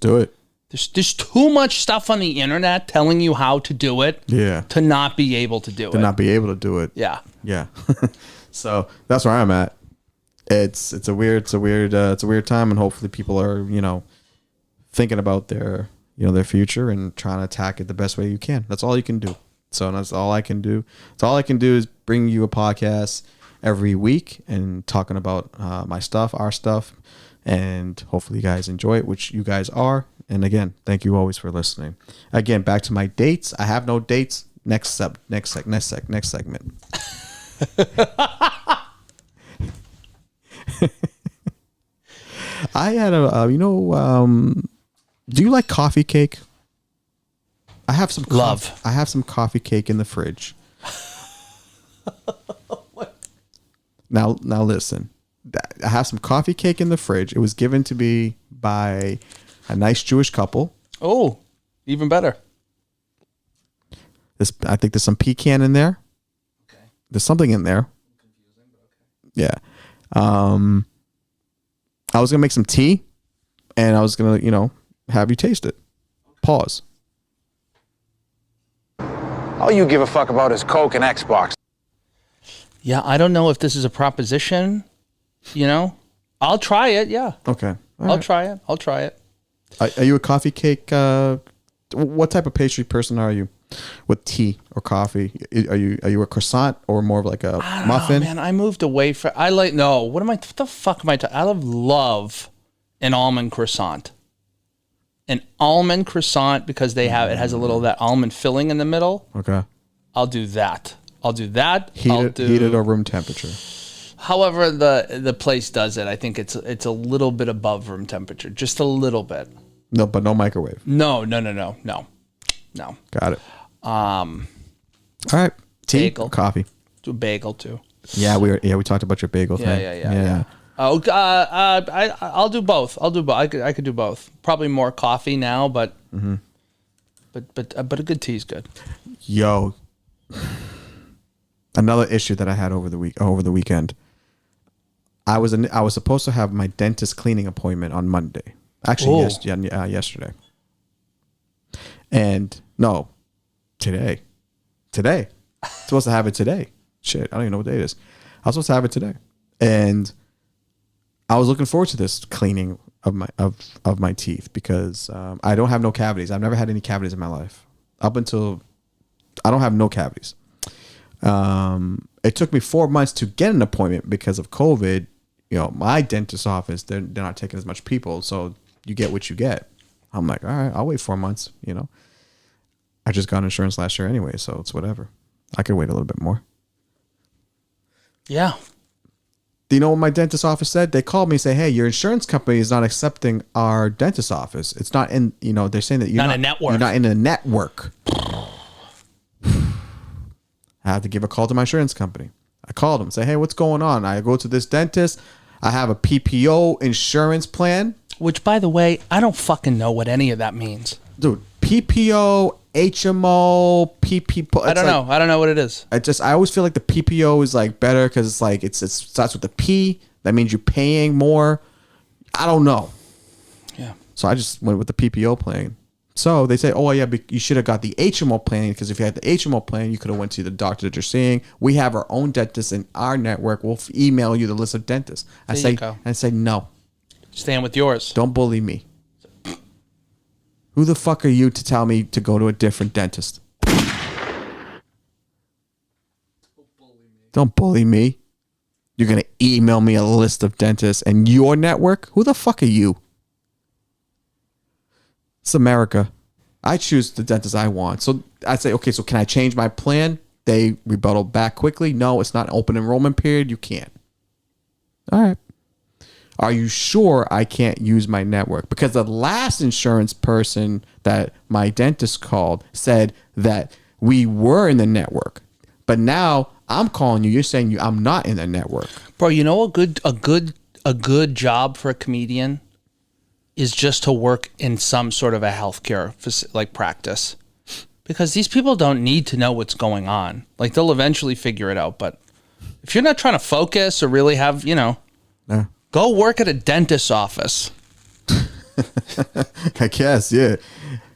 do it. There's too much stuff on the internet telling you how to do it. Yeah. To not be able to do it. To not be able to do it. Yeah. Yeah. So that's where I'm at. It's a weird time, and hopefully people are, you know, thinking about their future and trying to attack it the best way you can. That's all you can do. So that's all I can do. That's all I can do is bring you a podcast every week and talking about my stuff, our stuff, and hopefully you guys enjoy it, which you guys are. And again, thank you always for listening. Again, back to my dates. I have no dates. Next segment. I had do you like coffee cake? I have some I have some coffee cake in the fridge. Now listen. I have some coffee cake in the fridge. It was given to me by a nice Jewish couple. Oh, even better. I think there's some pecan in there. Okay. There's something in there. Confusing, but okay. Yeah. I was gonna make some tea, and I was gonna, you know, have you taste it. Pause. All you give a fuck about is Coke and Xbox. Yeah, I don't know if this is a proposition. You know, I'll try it. Yeah. Okay. I'll try it. Are you a coffee cake? What type of pastry person are you? With tea or coffee? Are you a croissant or more of like a muffin? Man, I moved away from. What the fuck am I talking? I love an almond croissant. An almond croissant because it has a little of that almond filling in the middle. Okay. I'll do that. Heated or room temperature. However, the place does it. I think it's a little bit above room temperature, just a little bit. No, but no microwave. No. Got it. All right. Tea, bagel, coffee. Do a bagel too. Yeah, we talked about your bagel thing. Yeah. Oh, I'll do both. I could do both. Probably more coffee now, but but a good tea is good. Yo, another issue that I had over the weekend. I was supposed to have my dentist cleaning appointment on Monday. Actually, yesterday. And no, today. Supposed to have it today. Shit, I don't even know what day it is. I was supposed to have it today, and I was looking forward to this cleaning of my teeth because I don't have no cavities. I've never had any cavities in my life. Up until I don't have no cavities. It took me 4 months to get an appointment because of COVID. You know, my dentist's office, they're not taking as much people, so you get what you get. I'm like, all right, I'll wait 4 months. You know, I just got insurance last year anyway, so it's whatever. I could wait a little bit more. Yeah. Do you know what my dentist office said? They called me and say, hey, your insurance company is not accepting our dentist office. It's not in, you know, they're saying that you're not a network. You're not in a network. I had to give a call to my insurance company. I called them, say, hey, what's going on? I go to this dentist. I have a PPO insurance plan. Which, by the way, I don't fucking know what any of that means. Dude, PPO, HMO, PPO. I don't know. I don't know what it is. I always feel like the PPO is like better because it's like it starts with the P. That means you're paying more. I don't know. Yeah. So I just went with the PPO plan. So they say, oh yeah, you should have got the HMO plan, because if you had the HMO plan, you could have went to the doctor that you're seeing. We have our own dentist in our network. We'll email you the list of dentists. I say no. Stand with yours. Don't bully me. Who the fuck are you to tell me to go to a different dentist? Don't bully me. You're gonna email me a list of dentists and your network? Who the fuck are you? It's America. I choose the dentist I want. So I say, okay, so can I change my plan? They rebuttal back quickly. No, it's not an open enrollment period. You can't. All right. Are you sure I can't use my network? Because the last insurance person that my dentist called said that we were in the network. But now I'm calling you. You're saying I'm not in the network. Bro, you know a good job for a comedian is just to work in some sort of a healthcare like practice, because these people don't need to know what's going on. Like, they'll eventually figure it out. But if you're not trying to focus or really have, go work at a dentist's office. I guess, yeah.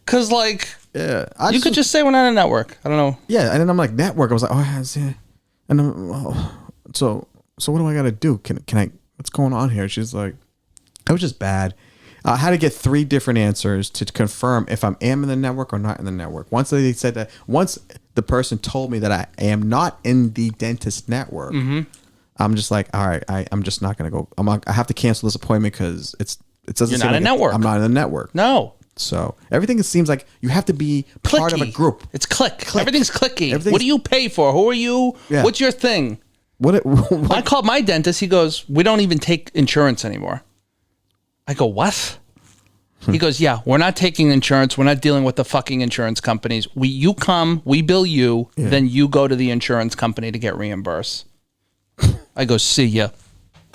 Because, like, yeah, you could just say we're not in a network. I don't know. Yeah, and then I'm like, network. I was like, oh, yeah. And so what do I got to do? Can I? What's going on here? She's like, it was just bad. I had to get 3 different answers to confirm if I am in the network or not in the network. Once they said that, once the person told me that I am not in the dentist network, I'm just like, all right, I'm just not gonna go. I have to cancel this appointment because it doesn't. You're not in a network. I'm not in the network. No. So everything seems like you have to be part of a group. It's click. Everything's clicking. What do you pay for? Who are you? Yeah. What's your thing? What? I called my dentist. He goes, we don't even take insurance anymore. I go, what? He goes, yeah, we're not taking insurance. We're not dealing with the fucking insurance companies. You come, we bill you, then you go to the insurance company to get reimbursed. I go, see ya.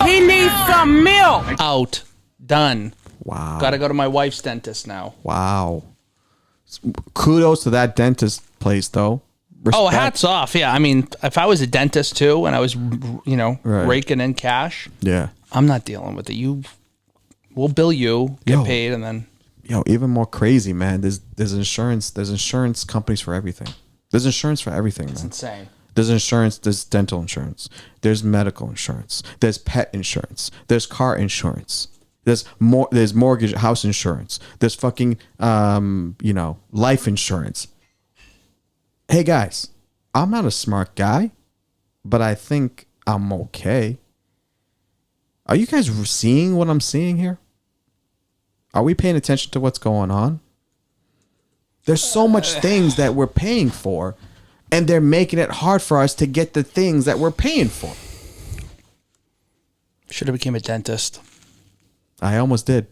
He needs some milk. Out. Done. Wow. Got to go to my wife's dentist now. Wow. Kudos to that dentist place, though. Respect. Oh, hats off. Yeah. I mean, if I was a dentist too and I was, raking in cash, I'm not dealing with it. We'll bill you, get paid, and then. Even more crazy, man. There's insurance. There's insurance companies for everything. There's insurance for everything, man. It's insane. There's insurance. There's dental insurance. There's medical insurance. There's pet insurance. There's car insurance. There's mortgage, house insurance. There's fucking, life insurance. Hey guys, I'm not a smart guy, but I think I'm okay. Are you guys seeing what I'm seeing here? Are we paying attention to what's going on? There's so much things that we're paying for, and they're making it hard for us to get the things that we're paying for. Should have became a dentist. I almost did.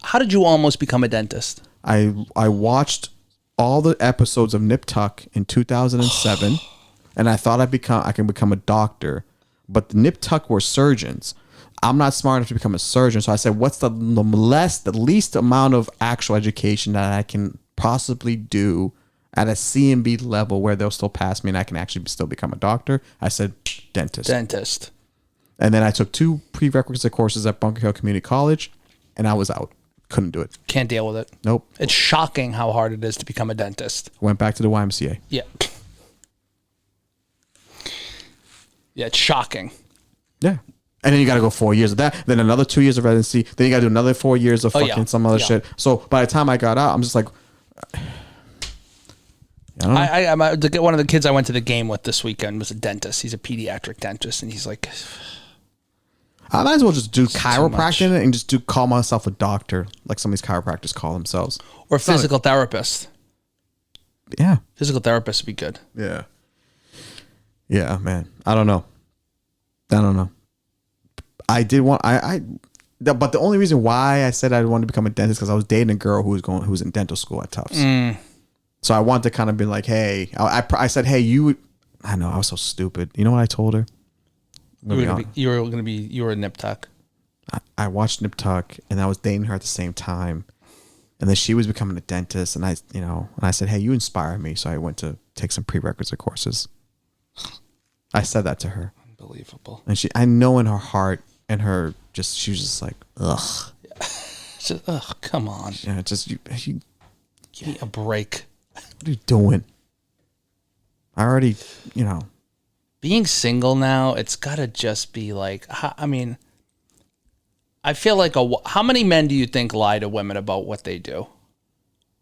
How did you almost become a dentist? I watched all the episodes of Nip Tuck in 2007, and I thought I can become a doctor, but the Nip Tuck were surgeons. I'm not smart enough to become a surgeon, so I said, what's the least amount of actual education that I can possibly do at a C&B level where they'll still pass me and I can actually still become a doctor? I said, dentist. And then I took 2 prerequisite courses at Bunker Hill Community College, and I was out. Couldn't do it. Can't deal with it. Nope. It's shocking how hard it is to become a dentist. Went back to the YMCA. Yeah. Yeah, it's shocking. Yeah. And then you got to go 4 years of that. Then another 2 years of residency. Then you got to do another 4 years of fucking some other shit. So by the time I got out, I'm just like, I don't know. One of the kids I went to the game with this weekend was a dentist. He's a pediatric dentist, and he's like, I might as well just do chiropractic and just call myself a doctor, like some of these chiropractors call themselves, or physical therapist. Yeah, physical therapist would be good. Yeah, man. I don't know. I did want but the only reason why I said I wanted to become a dentist because I was dating a girl who was in dental school at Tufts. So I wanted to kind of be like, hey, I said, hey, I know I was so stupid. You know what I told her? You were a Nip Tuck. I watched Nip Tuck and I was dating her at the same time. And then she was becoming a dentist and I said, hey, you inspire me. So I went to take some prerequisite courses. I said that to her. Unbelievable. And I know in her heart and she was just like, ugh. Yeah. Just, ugh, come on. Yeah, just, you Give me a break. What are you doing? I already, Being single now, it's got to just be like, I mean, I feel like how many men do you think lie to women about what they do?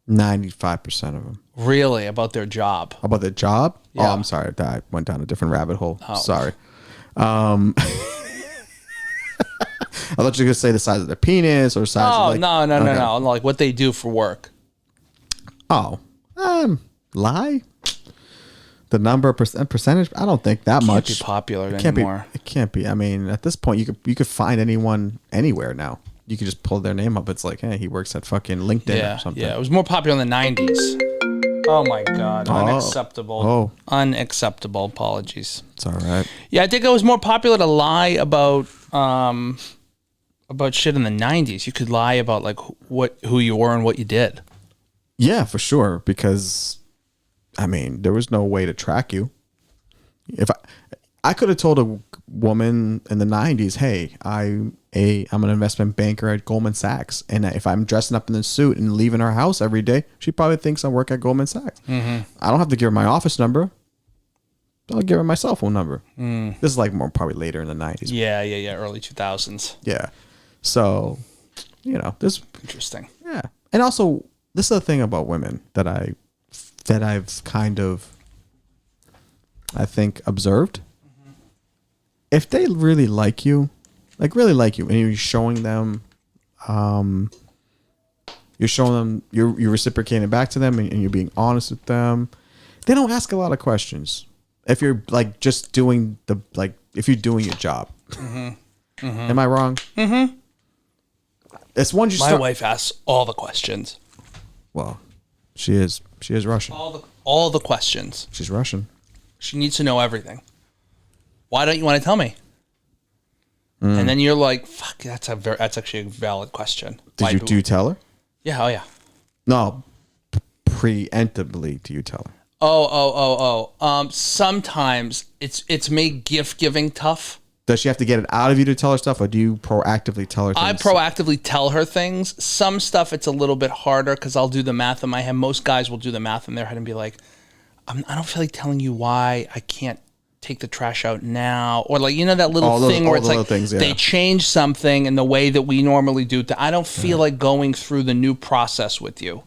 95% of them. Really? About their job? About their job? Yeah. Oh, I'm sorry. I went down a different rabbit hole. Oh. Sorry. I thought you were going to say the size of their penis or size of no. Like what they do for work. Oh, lie? The number percentage? I don't think that much. Can't be popular anymore. It can't be. I mean, at this point, you could find anyone anywhere now. You could just pull their name up. It's like, hey, he works at fucking LinkedIn or something. Yeah, it was more popular in the 90s. Oh my God, unacceptable. Oh, unacceptable. Apologies. It's all right. Yeah, I think it was more popular to lie about shit in the 90s. You could lie about like who you were and what you did. Yeah, for sure. Because, I mean, there was no way to track you. If I could have told a woman in the 90s, hey, I'm an investment banker at Goldman Sachs, and if I'm dressing up in the suit and leaving her house every day, she probably thinks I work at Goldman Sachs. Mm-hmm. I don't have to give her my office number. I'll give her my cell phone number. This is like more probably later in the 90s. Yeah, early 2000s. Yeah. So, this interesting. Yeah. And also, this is the thing about women that I've kind of, I think, observed. Mm-hmm. If they really like you, and you're showing them, you're reciprocating back to them, and you're being honest with them, they don't ask a lot of questions. If you're like just doing if you're doing your job. Mm-hmm. Mm-hmm. Am I wrong? Mm-hmm. It's one you My wife asks all the questions. Well, she is Russian. All the questions. She's Russian. She needs to know everything. Why don't you want to tell me? And then you're like, "Fuck, that's actually a valid question." Do you tell her? Yeah. Oh yeah. No, preemptively. Do you tell her? Sometimes it's made gift giving tough. Does she have to get it out of you to tell her stuff, or do you proactively tell her things? I proactively tell her things. Some stuff it's a little bit harder because I'll do the math in my head. Most guys will do the math in their head and be like, I don't feel like telling you why I can't take the trash out now, or like that little thing where it's like things, yeah. They change something in the way that we normally do. I don't feel like going through the new process with you.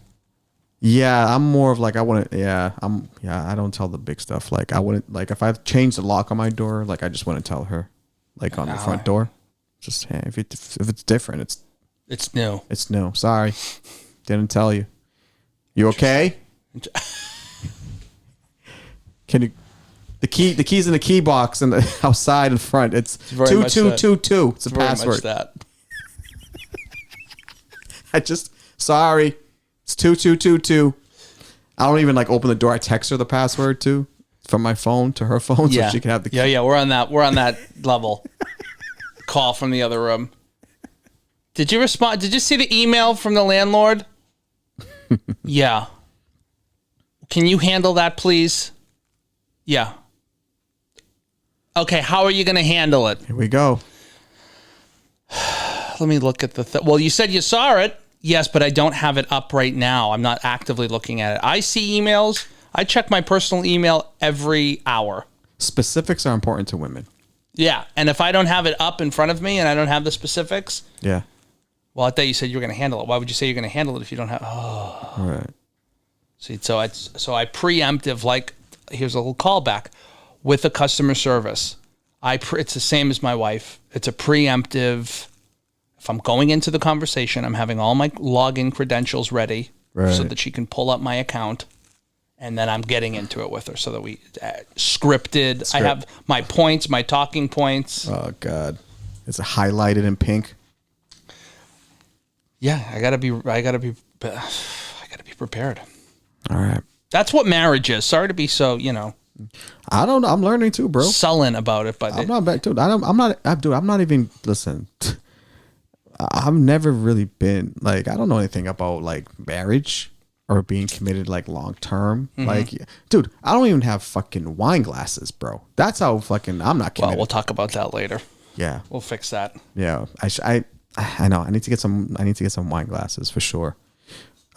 Yeah, I'm more of like I don't tell the big stuff. Like I wouldn't if I've changed the lock on my door, like I just wouldn't tell her, like on the front door. Just hey, if it's different, it's new. It's new. Sorry, didn't tell you. You okay? Can you? The key's in the key box and outside and front. It's 2222. It's a password. Sorry. It's 2222. I don't even open the door. I text her the password too from my phone to her phone so she can have the key. Yeah, we're on that level. Call from the other room. Did you respond? Did you see the email from the landlord? Yeah. Can you handle that, please? Yeah. Okay, how are you going to handle it? Here we go. Let me look at well, you said you saw it. Yes, but I don't have it up right now. I'm not actively looking at it. I see emails. I check my personal email every hour. Specifics are important to women. Yeah, and if I don't have it up in front of me and I don't have the specifics. Yeah. Well, I thought you said you were going to handle it. Why would you say you're going to handle it if you don't have? Oh. All right. See, so I preemptive, here's a little callback with the customer service. It's the same as my wife. It's a preemptive. If I'm going into the conversation, I'm having all my login credentials ready so that she can pull up my account, and then I'm getting into it with her so that we scripted. I have my points, my talking points. Oh God, it's highlighted in pink. Yeah, I gotta be prepared. All right. That's what marriage is. Sorry to be so, I don't know. I'm learning too, bro. Sullen about it, but I'm not back, dude. I'm not even. Listen, I've never really been I don't know anything about marriage or being committed long term. Mm-hmm. Dude, I don't even have fucking wine glasses, bro. That's how fucking I'm not committed. Well, we'll talk about that later. Yeah, we'll fix that. Yeah, I know. I need to get some wine glasses for sure.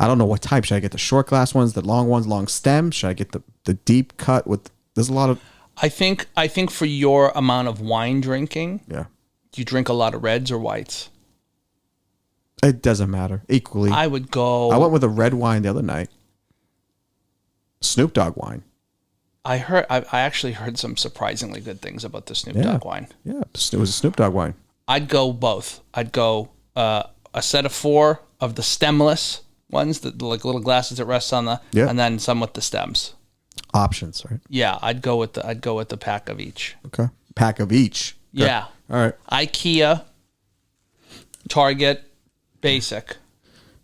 I don't know what type. Should I get the short glass ones, the long ones, long stem? Should I get the deep cut with? There's a lot of. I think for your amount of wine drinking, Yeah. do you drink a lot of reds or whites? It doesn't matter. Equally. I would go. I went with a red wine the other night. Snoop Dogg wine. I actually heard some surprisingly good things about the Snoop Dogg wine. Yeah, it was a Snoop Dogg wine. I'd go both. I'd go a set of 4 of the stemless ones, that like little glasses that rest on the, and then some with the stems. Options, right? Yeah, I'd go with the pack of each. Okay, pack of each. Okay. Yeah. All right. IKEA, Target, basic.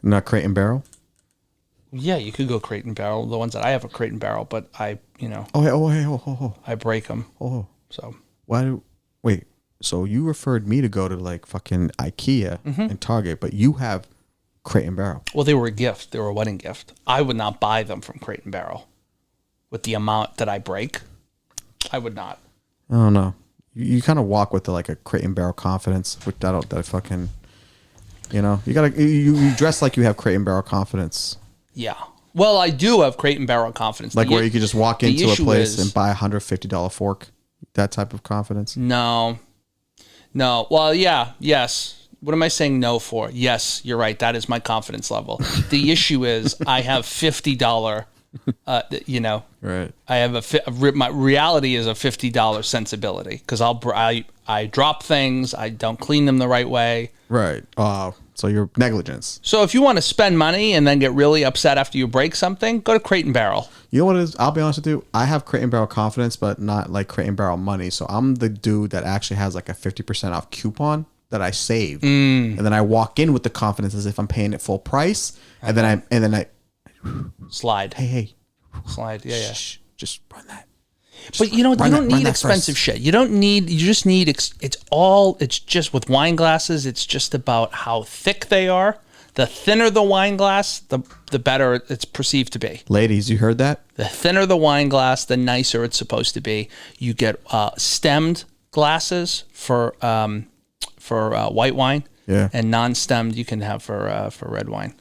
Not Crate and Barrel. Yeah, you could go Crate and Barrel. The ones that I have are Crate and Barrel, but I Oh, break them. oh. So Wait. So you referred me to go to like fucking IKEA and Target, but you have Crate and Barrel. well, they were a gift. They were a wedding gift. I would not buy them from Crate and Barrel with the amount that I break. I would not. I don't know. You kind of walk with like a Crate and Barrel confidence, which that fucking, you dress like you have Crate and Barrel confidence. Yeah. Well, I do have Crate and Barrel confidence. Like where you could just walk into a place and buy $150 fork. That type of confidence. No. Well, yeah. Yes. What am I saying no for? Yes, you're right. That is my confidence level. The issue is I have $50, Right. I have my reality is a $50 sensibility because I drop things. I don't clean them the right way. Right. So your negligence. So if you want to spend money and then get really upset after you break something, go to Crate and Barrel. You know what it is? I'll be honest with you. I have Crate and Barrel confidence, but not like Crate and Barrel money. So I'm the dude that actually has like a 50% off coupon that I saved. And then I walk in with the confidence as if I'm paying it full price. And then I Slide. Hey. Slide. Yeah. Shh, just run that. But you don't need expensive shit. You just need, it's just with wine glasses, it's just about how thick they are. The thinner the wine glass, the better it's perceived to be. Ladies, you heard that? The thinner the wine glass, the nicer it's supposed to be. You get stemmed glasses for white wine. Yeah. And non-stemmed you can have for red wine.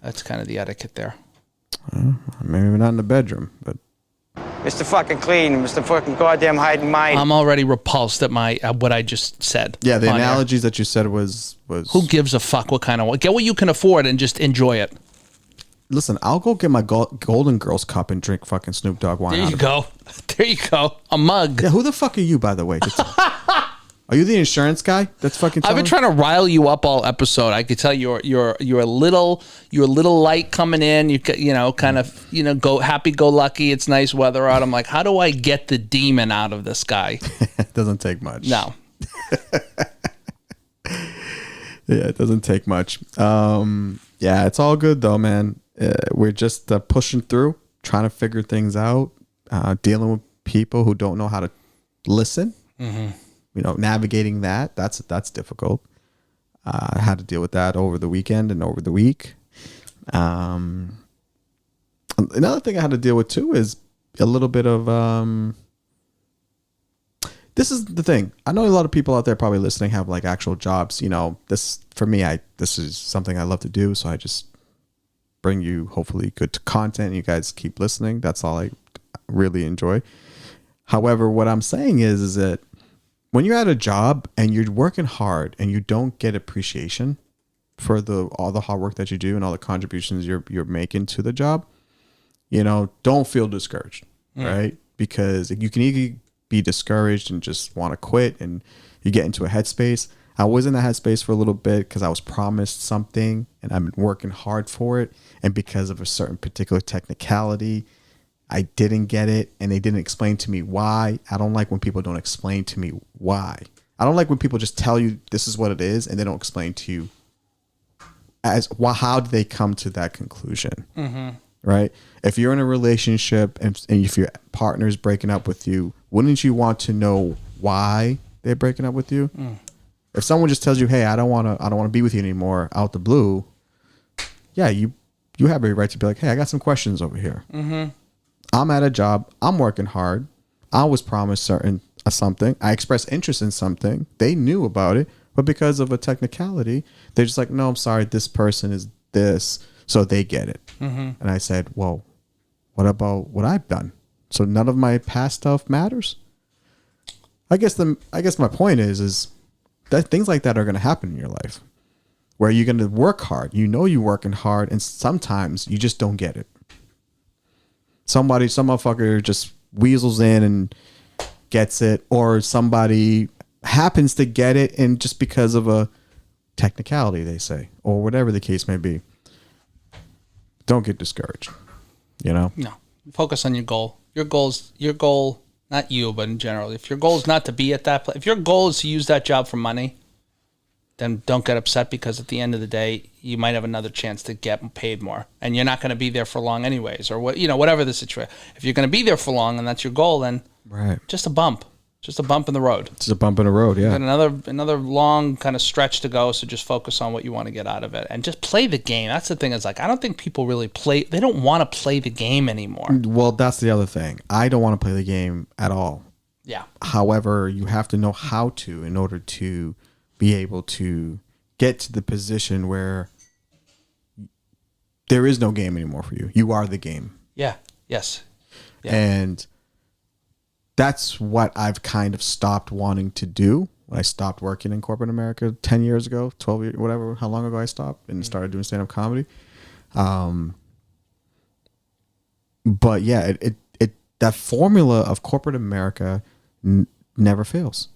That's kind of the etiquette there. Maybe not in the bedroom, but Mr. fucking clean, Mr. fucking goddamn hiding mind. I'm already repulsed at what I just said. yeah, the on air. analogies that you said was Who gives a fuck what kind of... Get what you can afford and just enjoy it. Listen, I'll go get my Golden Girls cup and drink fucking Snoop Dogg wine. There you go. There you go. A mug. Yeah, who the fuck are you, by the way? Are you the insurance guy? That's fucking. I've been trying to rile you up all episode. I could tell you're a little light coming in. You kind of go happy go lucky. It's nice weather out. I'm like, how do I get the demon out of this guy? It doesn't take much. No. Yeah, it doesn't take much. Yeah, it's all good though, man. We're just pushing through, trying to figure things out, dealing with people who don't know how to listen. Navigating that's difficult. I had to deal with that over the weekend and over the week. Another thing I had to deal with too is a little bit of this is the thing. I know a lot of people out there probably listening have like actual jobs. This for me, this is something I love to do. So I just bring you hopefully good content. You guys keep listening. That's all I really enjoy. However, what I'm saying is that when you're at a job and you're working hard and you don't get appreciation for all the hard work that you do and all the contributions you're making to the job, don't feel discouraged, right? Because you can either be discouraged and just want to quit and you get into a headspace. I was in that headspace for a little bit because I was promised something and I've been working hard for it. And because of a certain particular technicality, I didn't get it and they didn't explain to me why. I don't like when people don't explain to me why. I don't like when people just tell you this is what it is and they don't explain to you how did they come to that conclusion, right? If you're in a relationship and if your partner's breaking up with you, wouldn't you want to know why they're breaking up with you? If someone just tells you, hey, I don't want to be with you anymore out the blue, yeah, you have a right to be like, hey, I got some questions over here. I'm at a job. I'm working hard. I was promised something. I expressed interest in something. They knew about it, but because of a technicality, they're just like, no, I'm sorry. This person is this. so they get it. And I said, well, what about what I've done? So none of my past stuff matters. I guess my point is that things like that are going to happen in your life, where you're going to work hard. You know you're working hard, and sometimes you just don't get it. Some motherfucker just weasels in and gets it, or somebody happens to get it, and just because of a technicality, they say, or whatever the case may be. Don't get discouraged. No. Focus on your goal. Your goal, not you, but in general. If your goal is not to be at that place, if your goal is to use that job for money, then don't get upset, because at the end of the day, you might have another chance to get paid more, and you're not going to be there for long anyways, or whatever the situation. If you're going to be there for long and that's your goal, then just a bump in the road. Just a bump in the road, yeah. And another long kind of stretch to go, so just focus on what you want to get out of it and just play the game. That's the thing. Is like, I don't think people really they don't want to play the game anymore. Well, that's the other thing. I don't want to play the game at all. Yeah. However, you have to know how to in order to be able to get to the position where there is no game anymore for you. You are the game. Yeah. Yes. Yeah. And that's what I've kind of stopped wanting to do. When I stopped working in corporate America 10 years ago, 12 years, whatever, how long ago I stopped and started doing stand-up comedy. But yeah, that formula of corporate America never fails.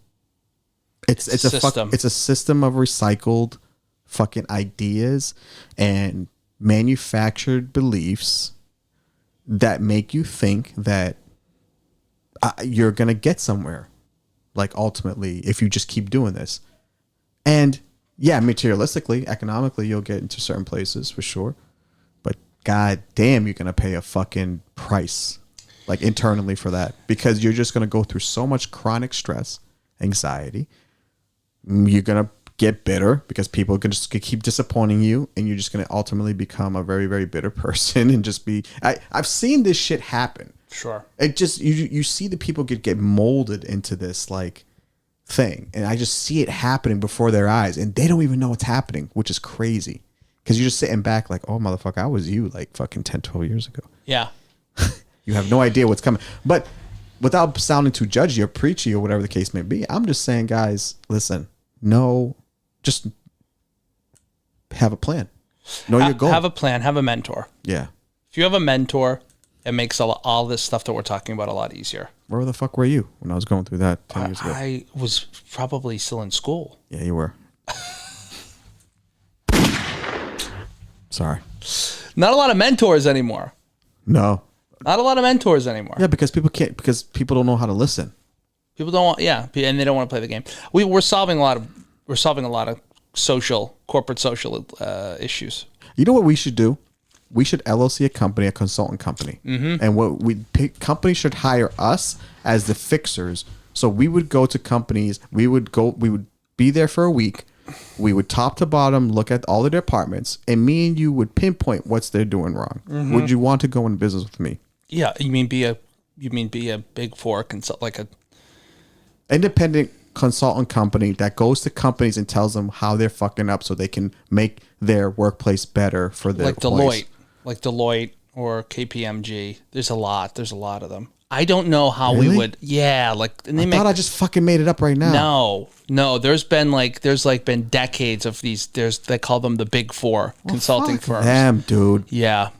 It's a system. It's a system of recycled fucking ideas and manufactured beliefs that make you think that you're going to get somewhere, like, ultimately, if you just keep doing this. And yeah, materialistically, economically, you'll get into certain places for sure. But god damn, you're going to pay a fucking price, like, internally for that, because you're just going to go through so much chronic stress, anxiety. You're going to get bitter because people can just keep disappointing you, and you're just going to ultimately become a very, very bitter person and just be... I've seen this shit happen. Sure. It just, you see the people get molded into this, like, thing, and I just see it happening before their eyes, and they don't even know what's happening, which is crazy, because you're just sitting back like, oh, motherfucker, I was you like fucking 10, 12 years ago. Yeah. You have no idea what's coming. But without sounding too judgy or preachy or whatever the case may be, I'm just saying, guys, listen, just have a plan. Know your goal. Have a plan. Have a mentor. Yeah. If you have a mentor, it makes all this stuff that we're talking about a lot easier. Where the fuck were you when I was going through that 10 years ago? I was probably still in school. Yeah, you were. Sorry. Not a lot of mentors anymore. No. Not a lot of mentors anymore. Yeah, because people don't know how to listen. People don't want, and they don't want to play the game. We're solving a lot of corporate social issues. You know what we should do? We should LLC a company, a consultant company, and what companies should hire us as the fixers. So we would go to companies. We would be there for a week. We would top to bottom look at all the departments, and me and you would pinpoint what's they're doing wrong. Would you want to go in business with me? Yeah, you mean be a big four consult, like a independent consultant company that goes to companies and tells them how they're fucking up so they can make their workplace better for their employees. Like Deloitte or KPMG. There's a lot of them. I don't know how really? We would. Yeah, like and I thought I just fucking made it up right now. No. There's been decades of these. They call them the big four consulting firms. Damn, dude. Yeah,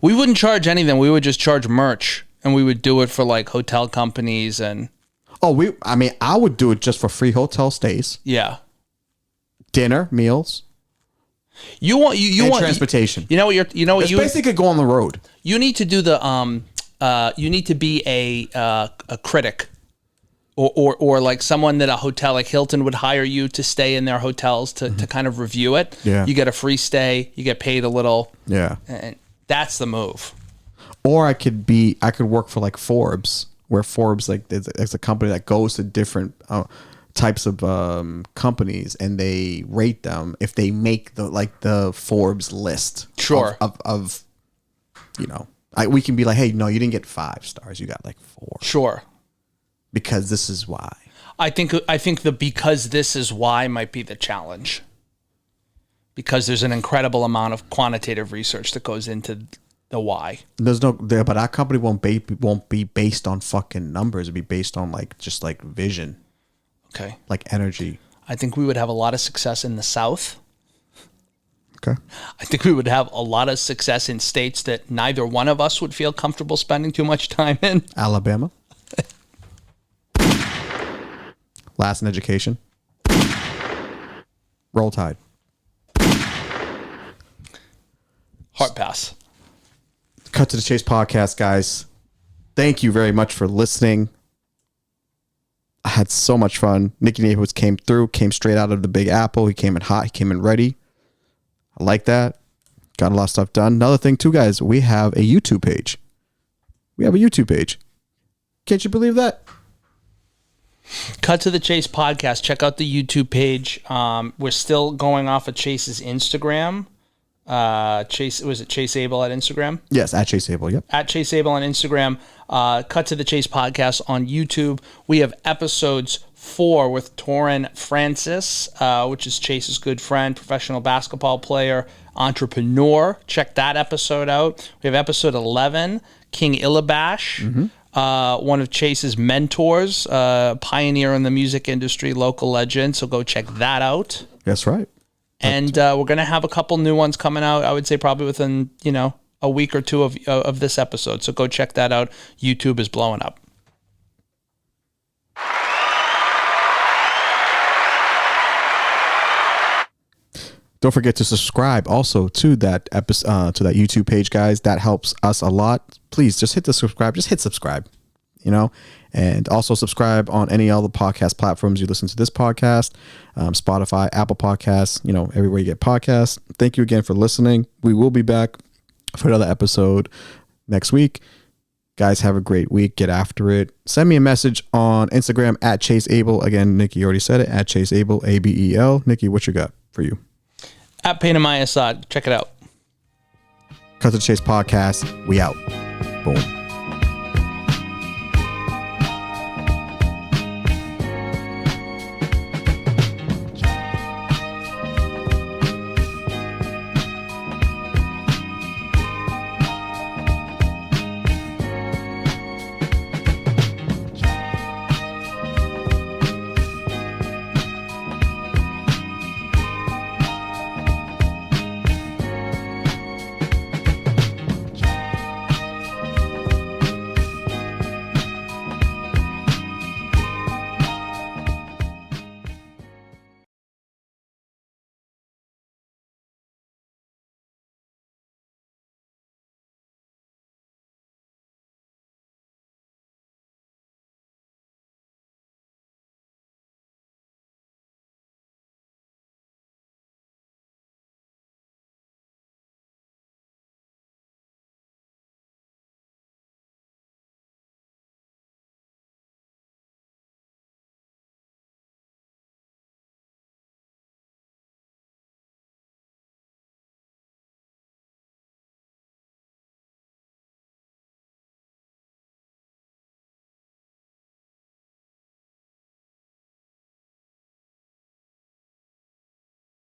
we wouldn't charge anything. We would just charge merch, and we would do it for like hotel companies and. Oh, I would do it just for free hotel stays. Yeah. Dinner, meals. You want transportation. It's basically go on the road. You need to do you need to be a critic or like someone that a hotel like Hilton would hire you to stay in their hotels to kind of review it. Yeah. You get a free stay, you get paid a little. Yeah. And that's the move. Or I could work for like Forbes, where Forbes it's a company that goes to different types of companies and they rate them if they make the Forbes list. Sure. Of we can be like, hey, no, you didn't get 5 stars, you got like 4. Sure. Because this is why. I think the because this is why might be the challenge. because there's an incredible amount of quantitative research that goes into the why. There's no there, but our company won't be based on fucking numbers. It'd be based on just vision, Okay. like energy. I think we would have a lot of success in the South. Okay. I think we would have a lot of success in states that neither one of us would feel comfortable spending too much time in. Alabama. Last in education. Roll Tide. Heart pass. Cut to the Chase podcast, guys. Thank you very much for listening. I had so much fun. Nicky Neighborhoods came straight out of the Big Apple. He came in hot. He came in ready. I like that. Got a lot of stuff done. Another thing too, guys, we have a YouTube page. Can't you believe that? Cut to the Chase podcast. Check out the YouTube page. We're still going off of Chase's Instagram. Was it Chase Abel at Instagram? Yes, at Chase Abel. Yep. At Chase Abel on Instagram. Cut to the Chase podcast on YouTube. We have episodes 4 with Torrin Francis, which is Chase's good friend, professional basketball player, entrepreneur. Check that episode out. We have episode 11, King Ilabash, one of Chase's mentors, pioneer in the music industry, local legend. So go check that out. That's right. And we're going to have a couple new ones coming out, I would say probably within, a week or two of this episode. So go check that out. YouTube is blowing up. Don't forget to subscribe also to that episode, to that YouTube page, guys. That helps us a lot. Please just hit the subscribe. Just hit subscribe, and also subscribe on any other podcast platforms you listen to this podcast, Spotify, Apple Podcasts, everywhere you get podcasts. Thank you again for listening. We will be back for another episode next week. Guys, have a great week. Get after it. Send me a message on Instagram at Chase Abel. Again, Nicky already said it, at Chase Abel, ABEL. Nicky, what you got for you? At Pain in My Assad. Check it out. Cut to the Chase podcast. We out. Boom.